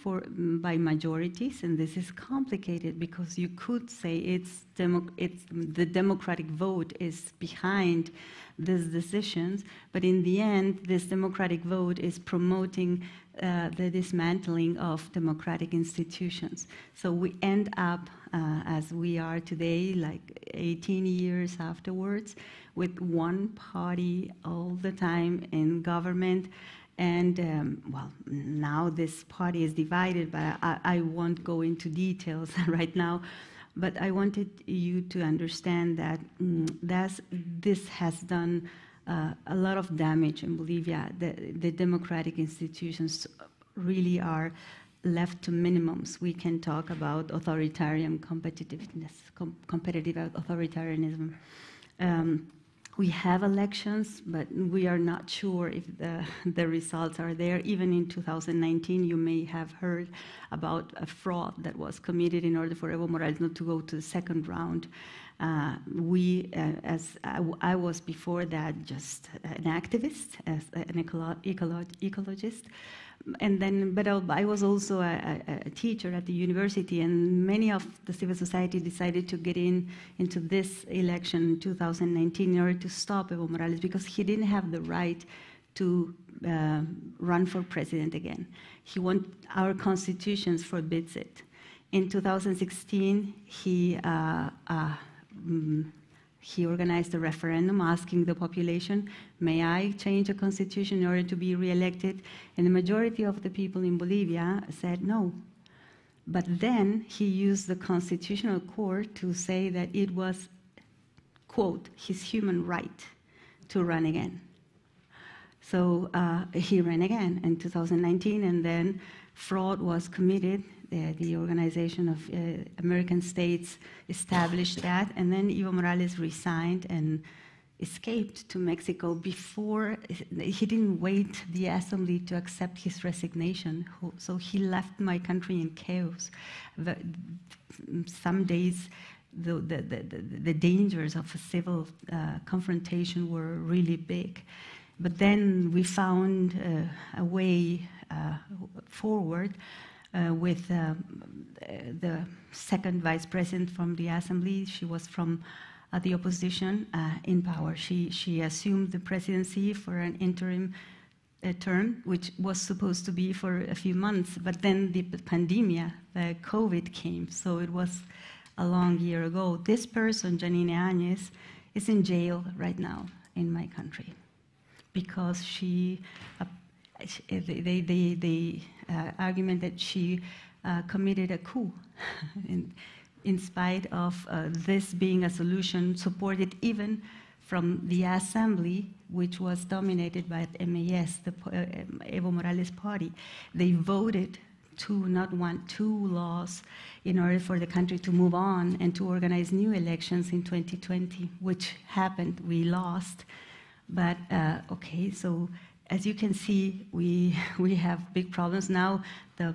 by majorities, and this is complicated because you could say the democratic vote is behind these decisions, but in the end, this democratic vote is promoting the dismantling of democratic institutions. So we end up, as we are today, like 18 years afterwards, with one party all the time in government. And, well, now this party is divided, but I won't go into details right now. But I wanted you to understand that this has done a lot of damage in Bolivia. The democratic institutions really are left to minimums. We can talk about authoritarian competitiveness, competitive authoritarianism. We have elections, but we are not sure if the results are there. Even in 2019, you may have heard about a fraud that was committed in order for Evo Morales not to go to the second round. As I was before that just an activist, as an ecologist, and then, but I was also a teacher at the university, and many of the civil society decided to get into this election in 2019 in order to stop Evo Morales because he didn't have the right to run for president again. Our constitution forbids it. In 2016, he organized a referendum asking the population, may I change the constitution in order to be re-elected? And the majority of the people in Bolivia said no. But then he used the constitutional court to say that it was, quote, his human right to run again. So he ran again in 2019, and then fraud was committed. The Organization of American States established that, and then Evo Morales resigned and escaped to Mexico before he didn't wait the assembly to accept his resignation. So he left my country in chaos. Some days, the dangers of a civil confrontation were really big. But then we found a way forward with the second vice president from the assembly. She was from the opposition in power. She assumed the presidency for an interim term, which was supposed to be for a few months, but then the pandemia, the COVID came, so it was a long year ago. This person, Janine Áñez, is in jail right now in my country because the argument that she committed a coup in spite of this being a solution supported even from the assembly, which was dominated by MAS, the Evo Morales party. They voted to not want two laws in order for the country to move on and to organize new elections in 2020, which happened. We lost. But, okay, so as you can see, we have big problems now. The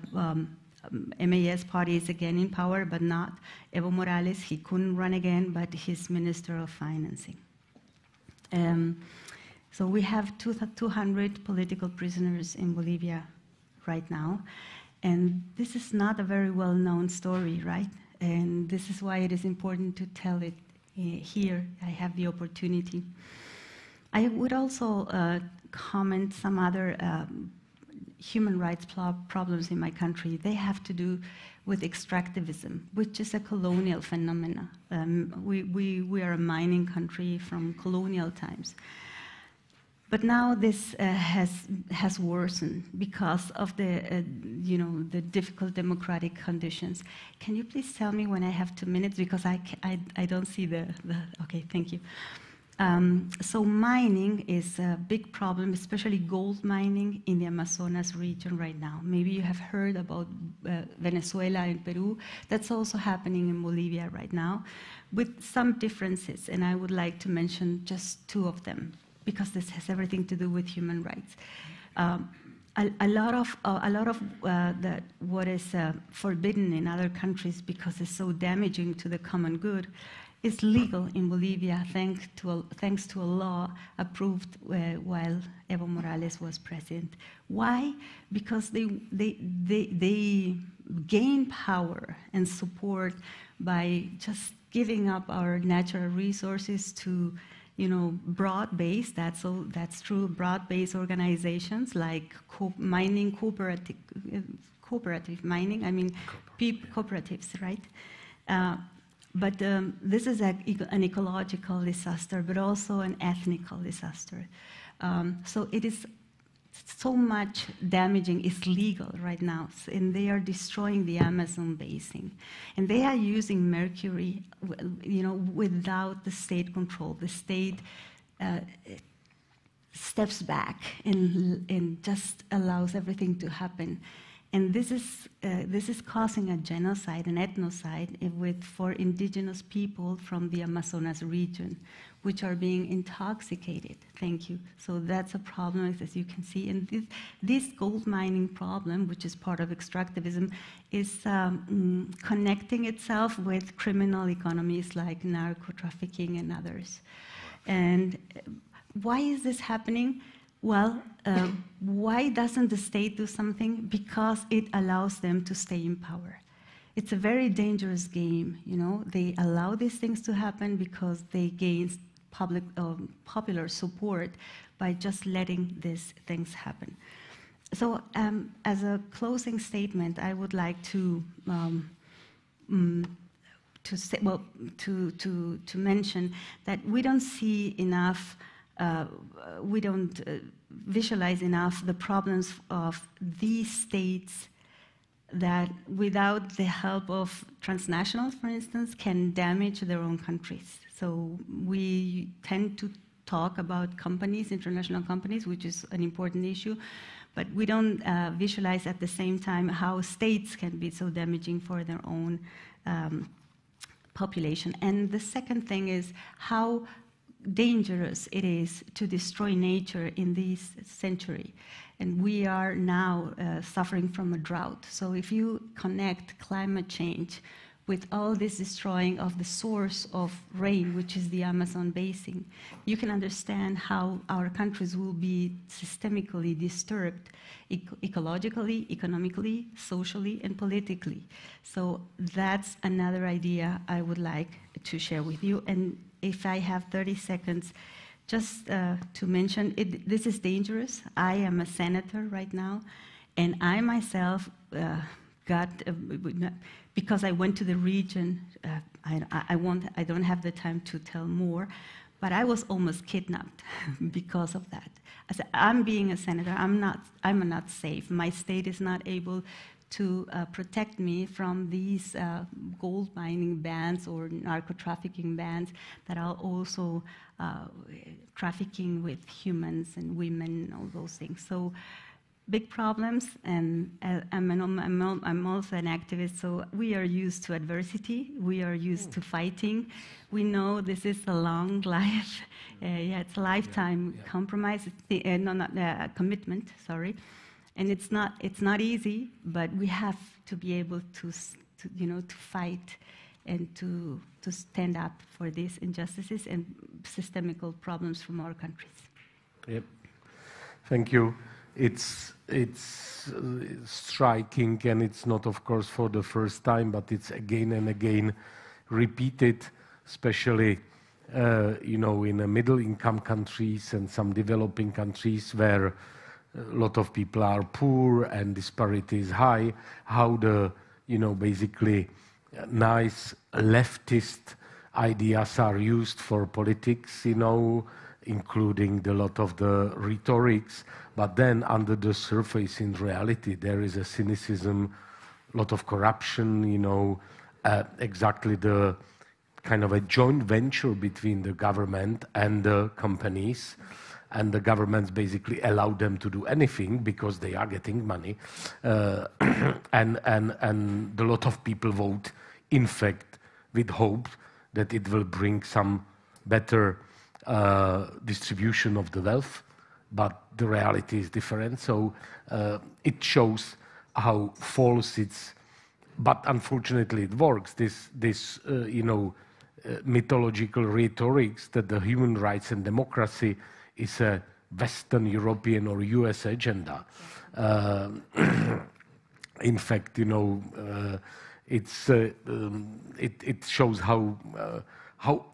MAS party is again in power, but not Evo Morales. He couldn't run again, but he's Minister of Financing. So we have 200 political prisoners in Bolivia right now. And this is not a very well-known story, right? And this is why it is important to tell it here. I have the opportunity. I would also comment some other human rights problems in my country. They have to do with extractivism, which is a colonial phenomenon. We are a mining country from colonial times. But now this has worsened because of the difficult democratic conditions. Can you please tell me when I have 2 minutes, because I don't see the okay, thank you. So mining is a big problem, especially gold mining in the Amazonas region right now. Maybe you have heard about Venezuela and Peru. That's also happening in Bolivia right now, with some differences, and I would like to mention just 2 of them, because this has everything to do with human rights. A lot of what is forbidden in other countries because it's so damaging to the common good is legal in Bolivia thanks to a law approved while Evo Morales was president. Why? Because they gain power and support by just giving up our natural resources to broad-based, that's true, broad-based organizations like mining, cooperative mining, cooperatives, right? But this is an ecological disaster, but also an ethnical disaster. So it is so much damaging. It's legal right now, and they are destroying the Amazon basin. And they are using mercury, without the state control. The state steps back and just allows everything to happen. And this is causing a genocide, an ethnocide, for indigenous people from the Amazonas region, which are being intoxicated. Thank you. So that's a problem, as you can see. And this gold mining problem, which is part of extractivism, is connecting itself with criminal economies like narco-trafficking and others. And why is this happening? Well, why doesn't the state do something? Because it allows them to stay in power. It's a very dangerous game, They allow these things to happen because they gain popular support by just letting these things happen. So, as a closing statement, I would like to mention that we don't see enough. We don't visualize enough the problems of these states that, without the help of transnationals, for instance, can damage their own countries. So we tend talk about companies, international companies, which is an important issue, but we don't visualize at the same time how states can be so damaging for their own population. And the second thing is how dangerous it is to destroy nature in this century. And we are now suffering from a drought. So if you connect climate change with all this destroying of the source of rain, which is the Amazon basin, you can understand how our countries will be systemically disturbed ecologically, economically, socially, and politically. So that's another idea I would like to share with you. And if I have 30 seconds, just to mention, this is dangerous. I am a senator right now, and I myself got, because I went to the region, I don't have the time to tell more, but I was almost kidnapped because of that. I said, I'm being a senator, I'm not safe. My state is not able to protect me from these gold mining bans or narco-trafficking bans that are also trafficking with humans and women and all those things. So big problems, and I'm also an activist, so we are used to adversity, we are used to fighting. We know this is a long life, it's a lifetime compromise, commitment, sorry. And it's not easy, but we have to be able to fight and to stand up for these injustices and systemical problems from our countries. Yep. Thank you. It's striking, and it's not, of course, for the first time, but it's again and again repeated, especially in the middle-income countries and some developing countries where a lot of people are poor and disparity is high, how the, basically nice leftist ideas are used for politics, including a lot of the rhetorics, but then under the surface in reality there is a cynicism, a lot of corruption, exactly the kind of a joint venture between the government and the companies. And the governments basically allow them to do anything because they are getting money, and a lot of people vote, in fact, with hope that it will bring some better distribution of the wealth, but the reality is different. So it shows how false it's, but unfortunately it works. This mythological rhetorics that the human rights and democracy is a Western European or US agenda. In fact, it shows how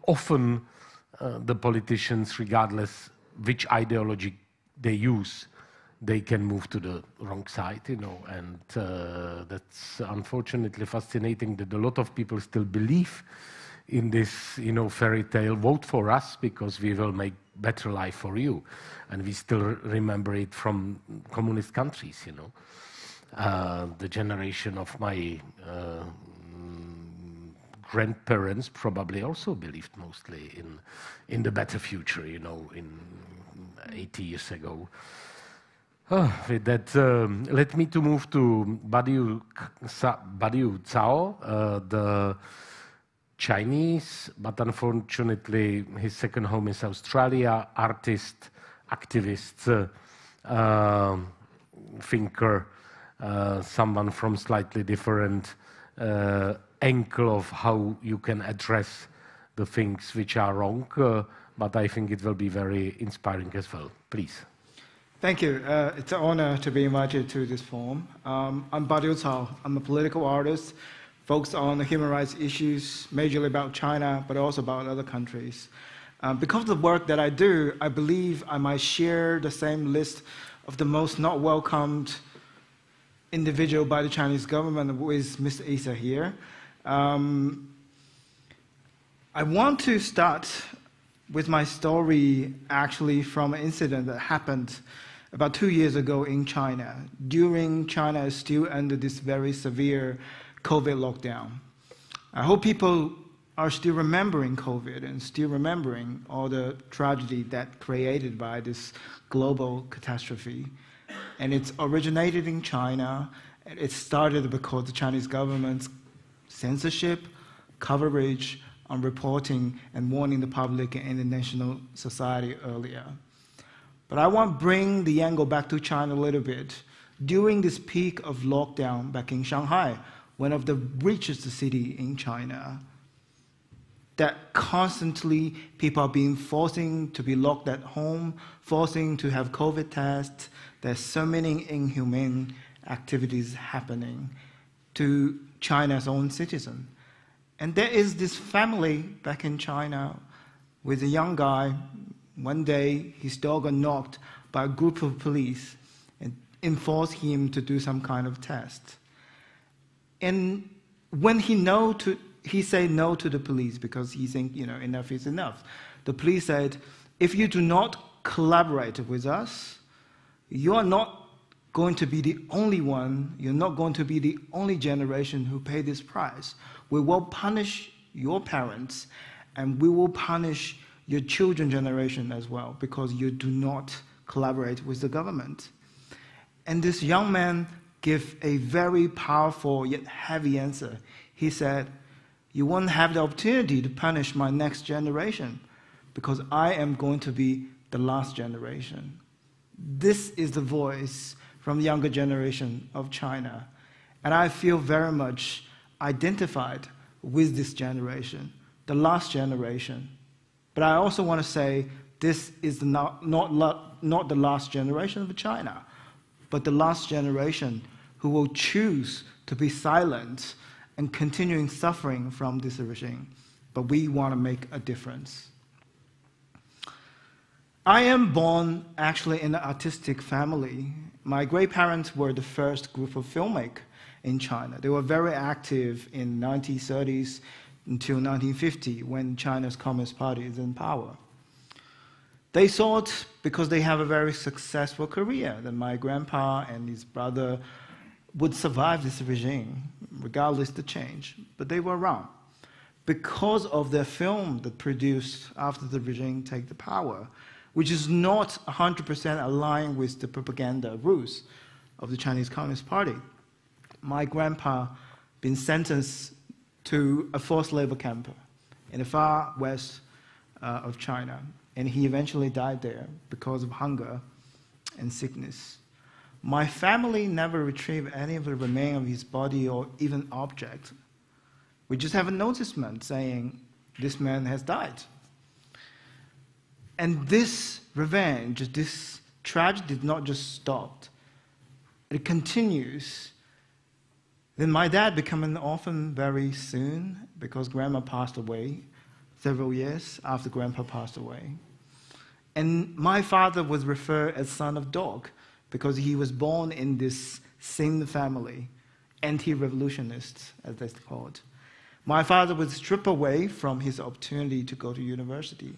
often the politicians, regardless which ideology they use, they can move to the wrong side, and that's unfortunately fascinating that a lot of people still believe in this, fairy tale, vote for us because we will make better life for you. And we still remember it from communist countries, The generation of my grandparents probably also believed mostly in the better future, in 80 years ago. With that, let me to move to Badiucao, the Chinese, but unfortunately his second home is Australia, artist, activist, thinker, someone from slightly different angle of how you can address the things which are wrong, but I think it will be very inspiring as well. Please. Thank you. It's an honor to be invited to this forum. I'm Badiucao. I'm a political artist focused on the human rights issues, majorly about China, but also about other countries. Because of the work that I do, I believe I might share the same list of the most not welcomed individual by the Chinese government with Mr. Isa here. I want to start with my story actually from an incident that happened about 2 years ago in China, during China is still under this very severe COVID lockdown. I hope people are still remembering COVID and still remembering all the tragedy that created by this global catastrophe. And it's originated in China. It started because the Chinese government's censorship, coverage on reporting and warning the public and international society earlier. But I want to bring the angle back to China a little bit. During this peak of lockdown back in Shanghai, one of the richest city in China, that constantly people are being forcing to be locked at home, forcing to have COVID tests. There's so many inhumane activities happening to China's own citizen. And there is this family back in China with a young guy. One day, his door got knocked by a group of police and enforced him to do some kind of test. And when he said no to the police because he think, enough is enough. The police said, if you do not collaborate with us, you are not going to be the only one, you're not going to be the only generation who pay this price. We will punish your parents and we will punish your children's generation as well because you do not collaborate with the government. And this young man gave a very powerful yet heavy answer. He said, you won't have the opportunity to punish my next generation because I am going to be the last generation. This is the voice from the younger generation of China. And I feel very much identified with this generation, the last generation. But I also want to say this is not the last generation of China, but the last generation who will choose to be silent and continuing suffering from this regime. But we want to make a difference. I am born actually in an artistic family. My great-parents were the first group of filmmakers in China. They were very active in 1930s until 1950 when China's Communist Party is in power. They thought because they have a very successful career that my grandpa and his brother would survive this regime, regardless of the change. But they were wrong. Because of their film that produced after the regime take the power, which is not 100% aligned with the propaganda rules of the Chinese Communist Party, my grandpa been sentenced to a forced labor camp in the far west of China. And he eventually died there because of hunger and sickness. My family never retrieved any of the remains of his body or even object. We just have a noticement saying, this man has died. And this revenge, this tragedy did not just stop. It continues. Then my dad became an orphan very soon because grandma passed away several years after grandpa passed away. And my father was referred as son of dog because he was born in this same family, anti-revolutionists, as they called. My father was stripped away from his opportunity to go to university,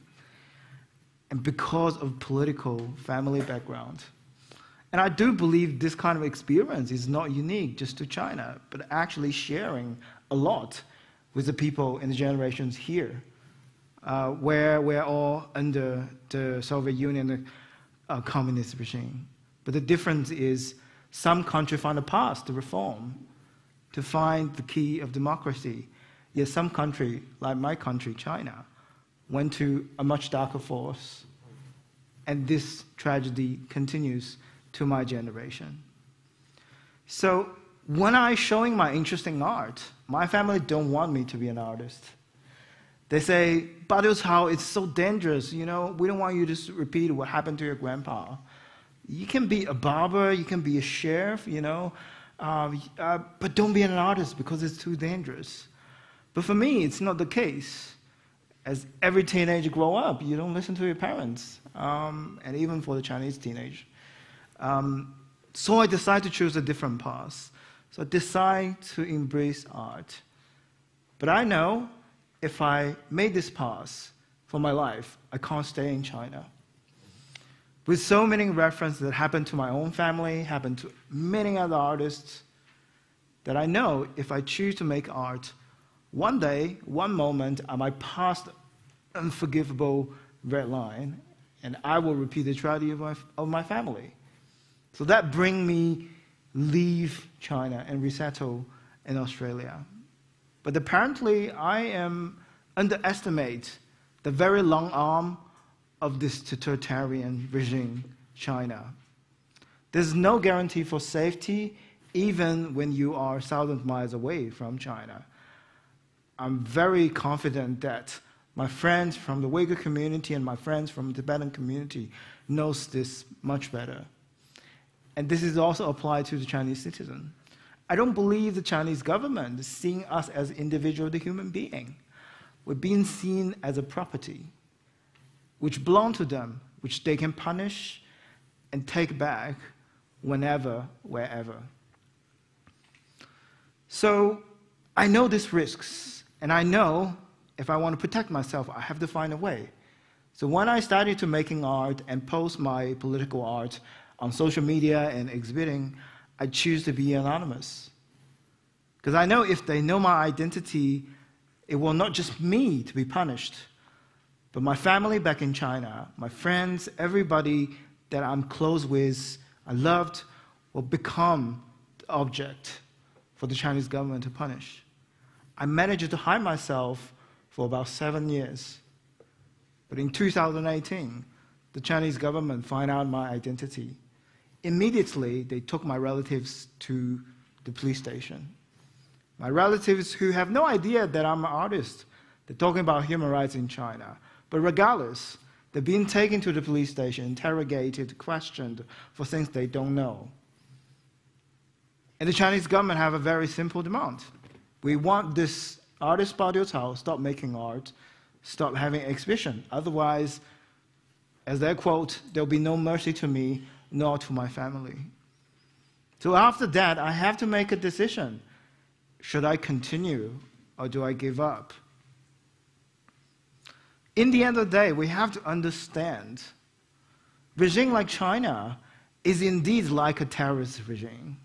and because of political family background. And I do believe this kind of experience is not unique just to China, but actually sharing a lot with the people in the generations here, where we're all under the Soviet Union communist regime. But the difference is some countries find a path to reform, to find the key of democracy. Yet some country, like my country, China, went to a much darker force. And this tragedy continues to my generation. So when I'm showing my interest in art, my family don't want me to be an artist. They say, Badiucao, it's so dangerous, we don't want you to repeat what happened to your grandpa. You can be a barber, you can be a chef, but don't be an artist because it's too dangerous. But for me, it's not the case. As every teenager grow up, you don't listen to your parents, and even for the Chinese teenage. So I decided to choose a different path. So I decided to embrace art. But I know if I made this path for my life, I can't stay in China. With so many references that happened to my own family, happened to many other artists, that I know if I choose to make art, One day, one moment, I might pass the unforgivable red line, and I will repeat the tragedy of my family. So that brings me leave China and resettle in Australia. But apparently, I underestimate the very long arm of this totalitarian regime, China. There's no guarantee for safety, even when you are thousands of miles away from China. I'm very confident that my friends from the Uyghur community and my friends from the Tibetan community knows this much better. And this is also applied to the Chinese citizen. I don't believe the Chinese government is seeing us as individual human being. We're being seen as a property, which belong to them, which they can punish and take back whenever, wherever. So I know these risks, and I know if I want to protect myself, I have to find a way. So when I started to making art and post my political art on social media and exhibiting, I choose to be anonymous. Because I know if they know my identity, it will not just me to be punished, but my family back in China, my friends, everybody that I'm close with, I loved, will become the object for the Chinese government to punish. I managed to hide myself for about 7 years. But in 2018, the Chinese government found out my identity. Immediately, they took my relatives to the police station. My relatives who have no idea that I'm an artist, they're talking about human rights in China. But regardless, they're being taken to the police station, interrogated, questioned for things they don't know. And the Chinese government have a very simple demand. We want this artist Badiucao stop making art, stop having exhibition. Otherwise, as their quote, there'll be no mercy to me, nor to my family. So after that, I have to make a decision. Should I continue, or do I give up? In the end of the day, we have to understand, regime like China is indeed like a terrorist regime.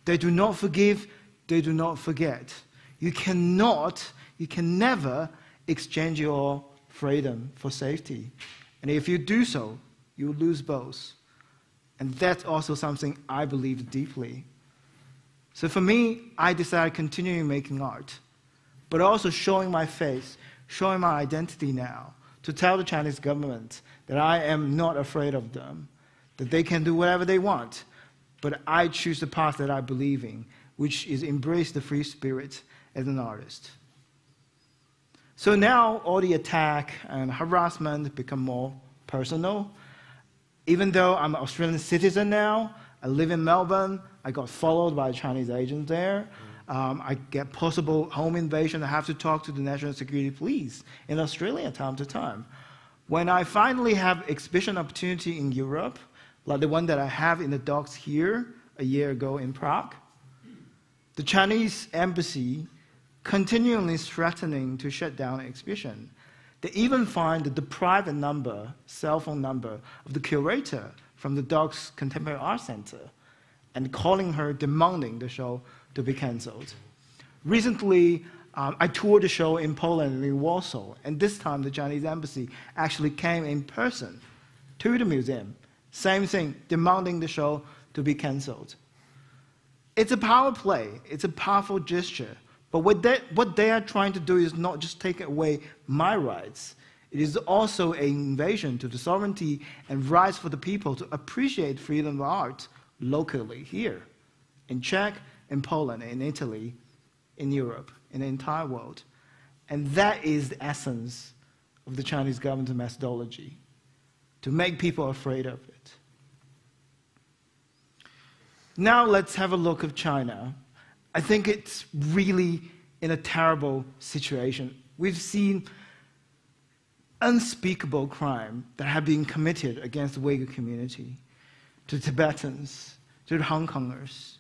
They do not forgive, they do not forget. You can never exchange your freedom for safety. And if you do so, you lose both. And that's also something I believe deeply. So for me, I decided continuing making art, but also showing my face, showing my identity now, to tell the Chinese government that I am not afraid of them, that they can do whatever they want, but I choose the path that I believe in, which is embrace the free spirit as an artist. So now all the attack and harassment become more personal. Even though I'm an Australian citizen now, I live in Melbourne, I got followed by Chinese agents there. I get possible home invasion. I have to talk to the National Security Police in Australia time to time. When I finally have exhibition opportunity in Europe, like the one that I have in the docks here a year ago in Prague, the Chinese embassy continually threatening to shut down the exhibition. They even find the private number, cell phone number, of the curator from the Docks Contemporary Art Center and calling her, demanding the show to be cancelled. Recently, I toured the show in Poland and in Warsaw, and this time the Chinese embassy actually came in person to the museum. Same thing, demanding the show to be cancelled. It's a power play, it's a powerful gesture, but what they are trying to do is not just take away my rights, it is also an invasion to the sovereignty and rights for the people to appreciate freedom of art locally here, in Czech, in Poland, in Italy, in Europe, in the entire world. And that is the essence of the Chinese government's methodology, to make people afraid of it. Now let's have a look at China. I think it's really in a terrible situation. We've seen unspeakable crime that have been committed against the Uyghur community, to Tibetans, to the Hong Kongers,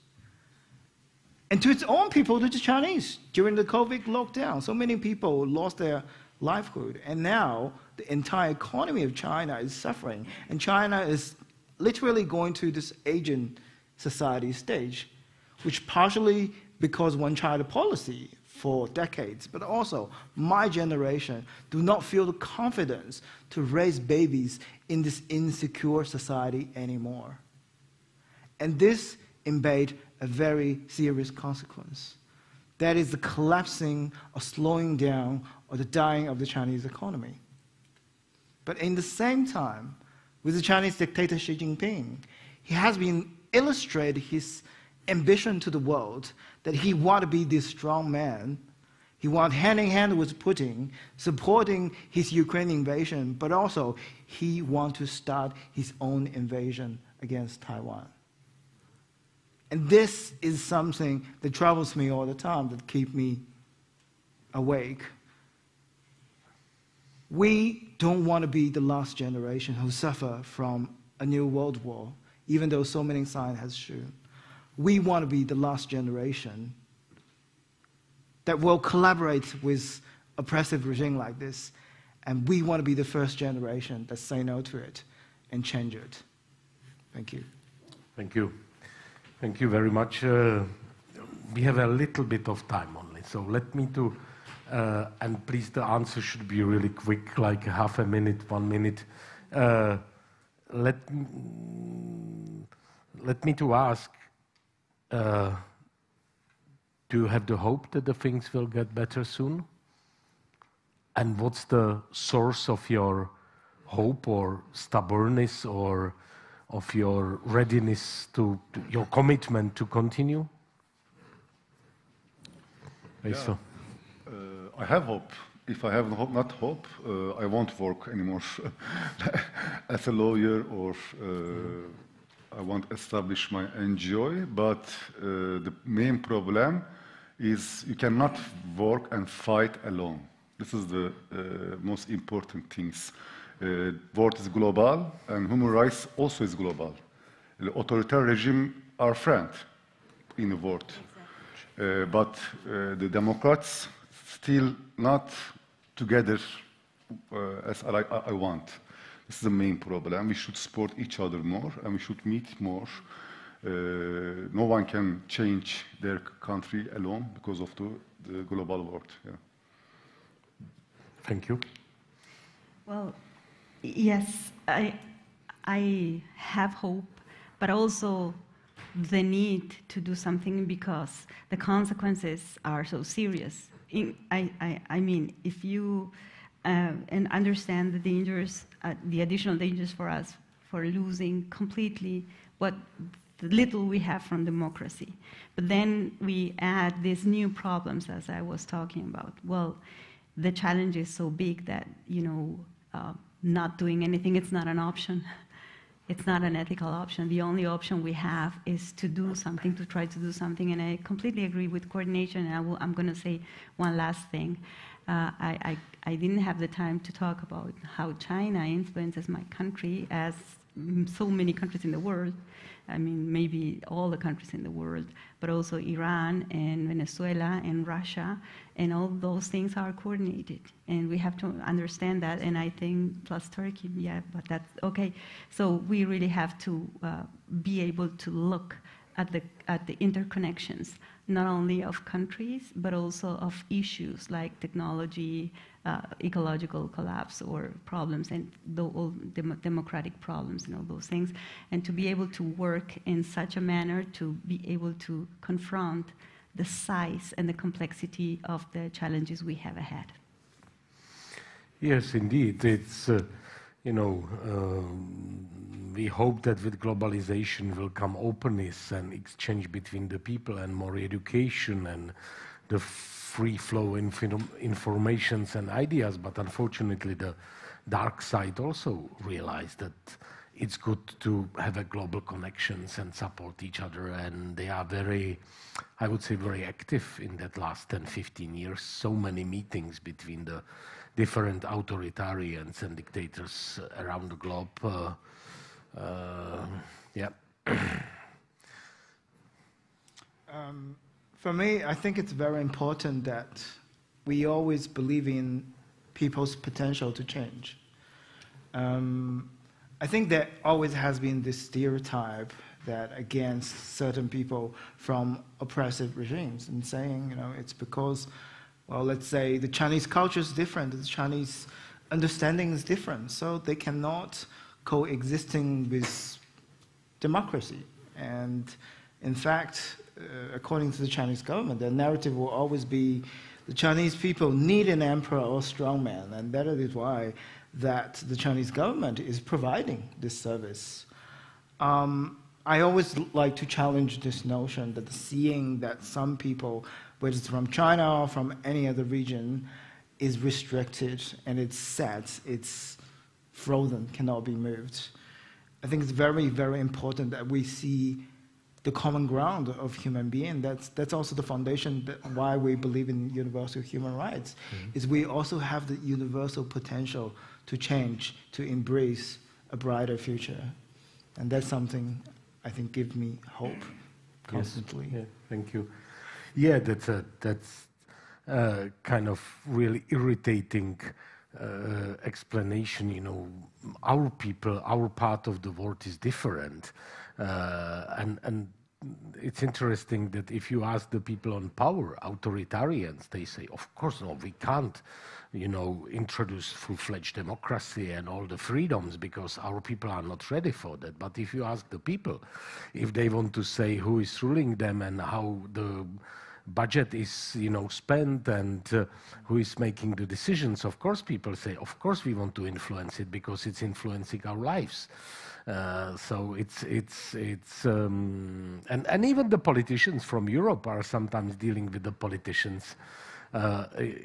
and to its own people, to the Chinese, during the COVID lockdown. So many people lost their livelihood, and now the entire economy of China is suffering, and China is literally going to this Asian society stage, which partially because one-child policy for decades, but also my generation do not feel the confidence to raise babies in this insecure society anymore. And this embed a very serious consequence. That is the collapsing or slowing down or the dying of the Chinese economy. But in the same time, with the Chinese dictator Xi Jinping, he has been illustrated his ambition to the world that he want to be this strong man. He want hand in hand with Putin, supporting his Ukrainian invasion, but also he want to start his own invasion against Taiwan. And this is something that troubles me all the time, that keep me awake. We don't want to be the last generation who suffer from a new world war, even though so many signs has shown. We want to be the last generation that will collaborate with oppressive regime like this, and we want to be the first generation that say no to it and change it. Thank you. Thank you. Thank you very much. We have a little bit of time only, so let me to, and please the answer should be really quick, like half a minute, 1 minute. Let me to ask, do you have the hope that the things will get better soon? And what's the source of your hope or stubbornness or of your readiness to your commitment to continue? Veysel. I have hope. If I have not hope, I won't work anymore as a lawyer, or I won't establish my NGO. But the main problem is you cannot work and fight alone. This is the most important things. World is global, and human rights also is global. The authoritarian regime are friends in the world. Exactly. But the Democrats still not together as I want. This is the main problem. We should support each other more, and we should meet more. No one can change their country alone because of the global world. Yeah. Thank you. Well, yes, I have hope, but also the need to do something because the consequences are so serious. I mean, if you and understand the dangers, the additional dangers for us for losing completely what little we have from democracy. But then we add these new problems, as I was talking about. Well, the challenge is so big that, not doing anything, it's not an option. It's not an ethical option. The only option we have is to do something, to try to do something. And I completely agree with coordination. And I'm going to say one last thing. I didn't have the time to talk about how China influences my country, as so many countries in the world. I mean, maybe all the countries in the world, but also Iran and Venezuela and Russia, and all those things are coordinated. And we have to understand that, and I think plus Turkey, yeah, but that's okay. So we really have to be able to look at the interconnections, not only of countries, but also of issues like technology, ecological collapse or problems, and all democratic problems and all those things, and to be able to work in such a manner to be able to confront the size and the complexity of the challenges we have ahead. Yes, indeed. It's, we hope that with globalization will come openness and exchange between the people and more education and the free flow informations and ideas. But unfortunately, the dark side also realized that it's good to have a global connections and support each other. And they are very, I would say, very active in that last 10, 15 years. So many meetings between the different authoritarians and dictators around the globe. Yeah. For me, I think it's very important that we always believe in people's potential to change. I think there always has been this stereotype that against certain people from oppressive regimes, and saying, it's because well, let's say the Chinese culture is different, the Chinese understanding is different, so they cannot coexisting with democracy. And in fact, according to the Chinese government, the narrative will always be the Chinese people need an emperor or strongman, and that is why that the Chinese government is providing this service. I always like to challenge this notion that seeing that some people, whether it's from China or from any other region, is restricted and it's set, it's frozen, cannot be moved. I think it's very, very important that we see the common ground of human being. That's also the foundation that why we believe in universal human rights, is we also have the universal potential to change, to embrace a brighter future. And that's something I think gives me hope constantly. Yes. Yeah, thank you. Yeah, that's kind of really irritating explanation. You know, our people, our part of the world is different, and it's interesting that if you ask the people on power, authoritarians, they say, of course, no, we can't, you know, introduce full-fledged democracy and all the freedoms because our people are not ready for that. But if you ask the people, if they want to say who is ruling them and how the budget is, you know, spent and who is making the decisions, of course people say, of course we want to influence it because it's influencing our lives. So and even the politicians from Europe are sometimes dealing with the politicians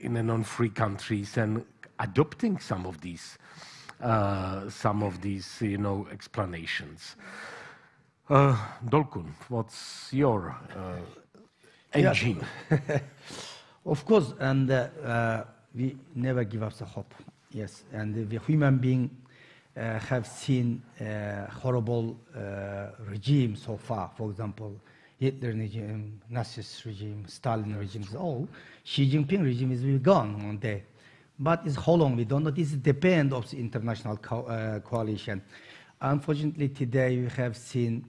in the non-free countries and adopting some of these, you know, explanations. Dolkun, what's your engine? Yeah. Of course, and we never give up the hope. Yes, and the human being have seen horrible regime so far. For example, Hitler regime, Nazi regime, Stalin regimes, all. Xi Jinping regime is gone one day. But it's how long, we don't know. This depends on the international coalition. Unfortunately, today we have seen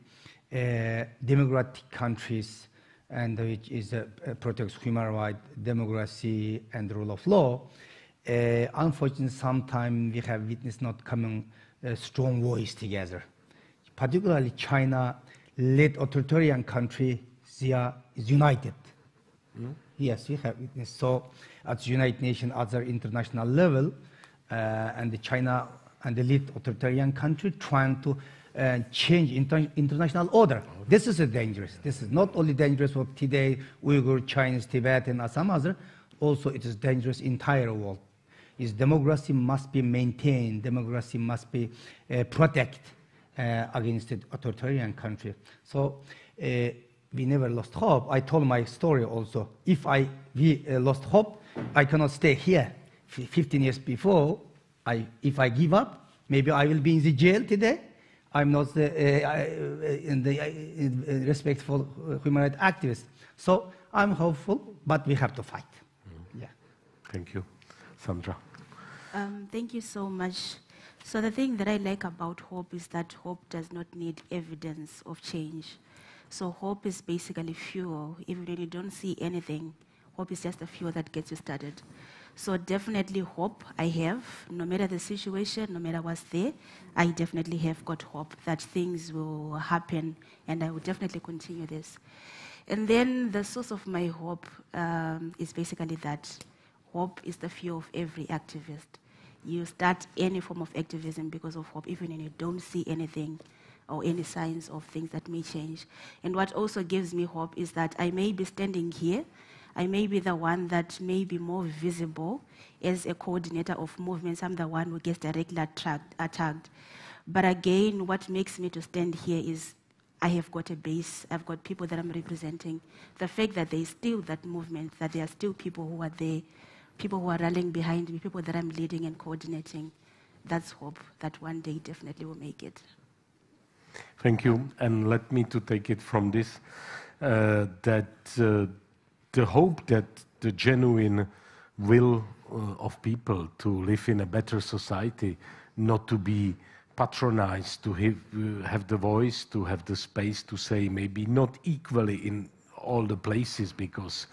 democratic countries and which is protects human rights, democracy, and rule of law. Unfortunately, sometimes we have witnessed not coming strong voice together. Particularly China-led authoritarian country, they are united. Yes, we have witnessed. So at the United Nations, other international level, and the China and the lead authoritarian country trying to change international order. This is dangerous. This is not only dangerous for today, Uyghur, Chinese, Tibetan, and some other, also it is dangerous entire world. Is democracy must be maintained, democracy must be protected against the authoritarian country. So we never lost hope. I told my story also. If we lost hope, I cannot stay here. 15 years before, if I give up, maybe I will be in the jail today. I'm not in respect for human rights activists. So I'm hopeful, but we have to fight. Yeah. Thank you. Sandra. Thank you so much. So the thing that I like about hope is that hope does not need evidence of change. So hope is basically fuel. Even when you don't see anything, hope is just a fuel that gets you started. So definitely hope I have, no matter the situation, no matter what's there, I definitely have got hope that things will happen and I will definitely continue this. And then the source of my hope is basically that hope is the fuel of every activist. You start any form of activism because of hope, even when you don't see anything or any signs of things that may change. And what also gives me hope is that I may be standing here, I may be the one that may be more visible as a coordinator of movements. I'm the one who gets directly attacked. But again, what makes me to stand here is I have got a base, I've got people that I'm representing. The fact that there is still that movement, that there are still people who are there, people who are rallying behind me, people that I'm leading and coordinating, that's hope that one day definitely will make it. Thank you. And let me to take it from this, the hope that the genuine will of people to live in a better society, not to be patronized, to have the voice, to have the space to say maybe not equally in all the places, because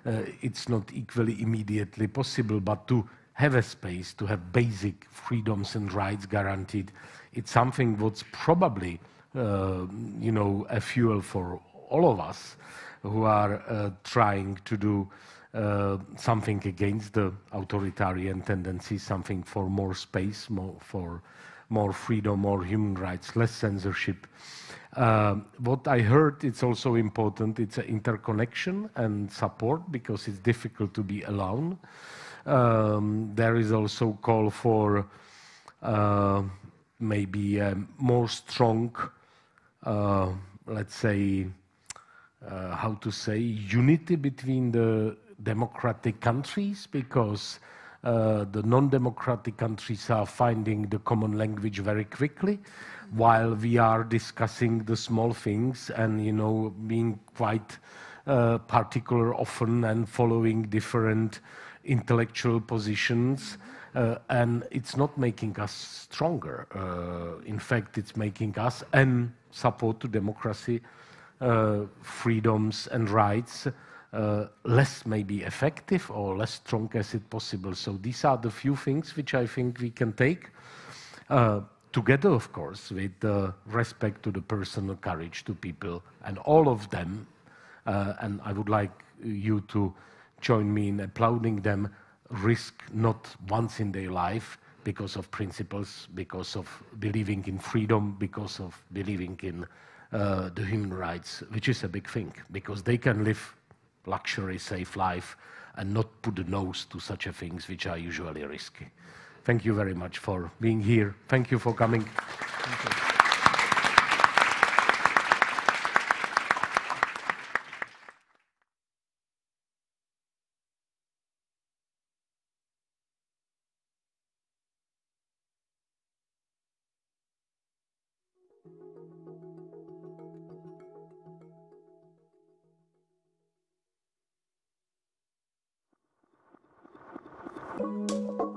it's not equally immediately possible, but to have a space, to have basic freedoms and rights guaranteed, it's something what's probably, a fuel for all of us who are trying to do something against the authoritarian tendency, something for more space, for more freedom, more human rights, less censorship. What I heard, it's also important, it's an interconnection and support, because it's difficult to be alone. There is also call for maybe a more strong, let's say, how to say, unity between the democratic countries, because the non-democratic countries are finding the common language very quickly, while we are discussing the small things and, being quite particular often and following different intellectual positions. And it's not making us stronger. In fact, it's making us, and support to democracy, freedoms and rights, less maybe effective or less strong as it possible. So these are the few things which I think we can take together, of course, with respect to the personal courage to people, and all of them, and I would like you to join me in applauding them, risk not once in their life because of principles, because of believing in freedom, because of believing in the human rights, which is a big thing, because they can live luxury, safe life and not put the nose to such a things which are usually risky. Thank you very much for being here. Thank you for coming. Thank you.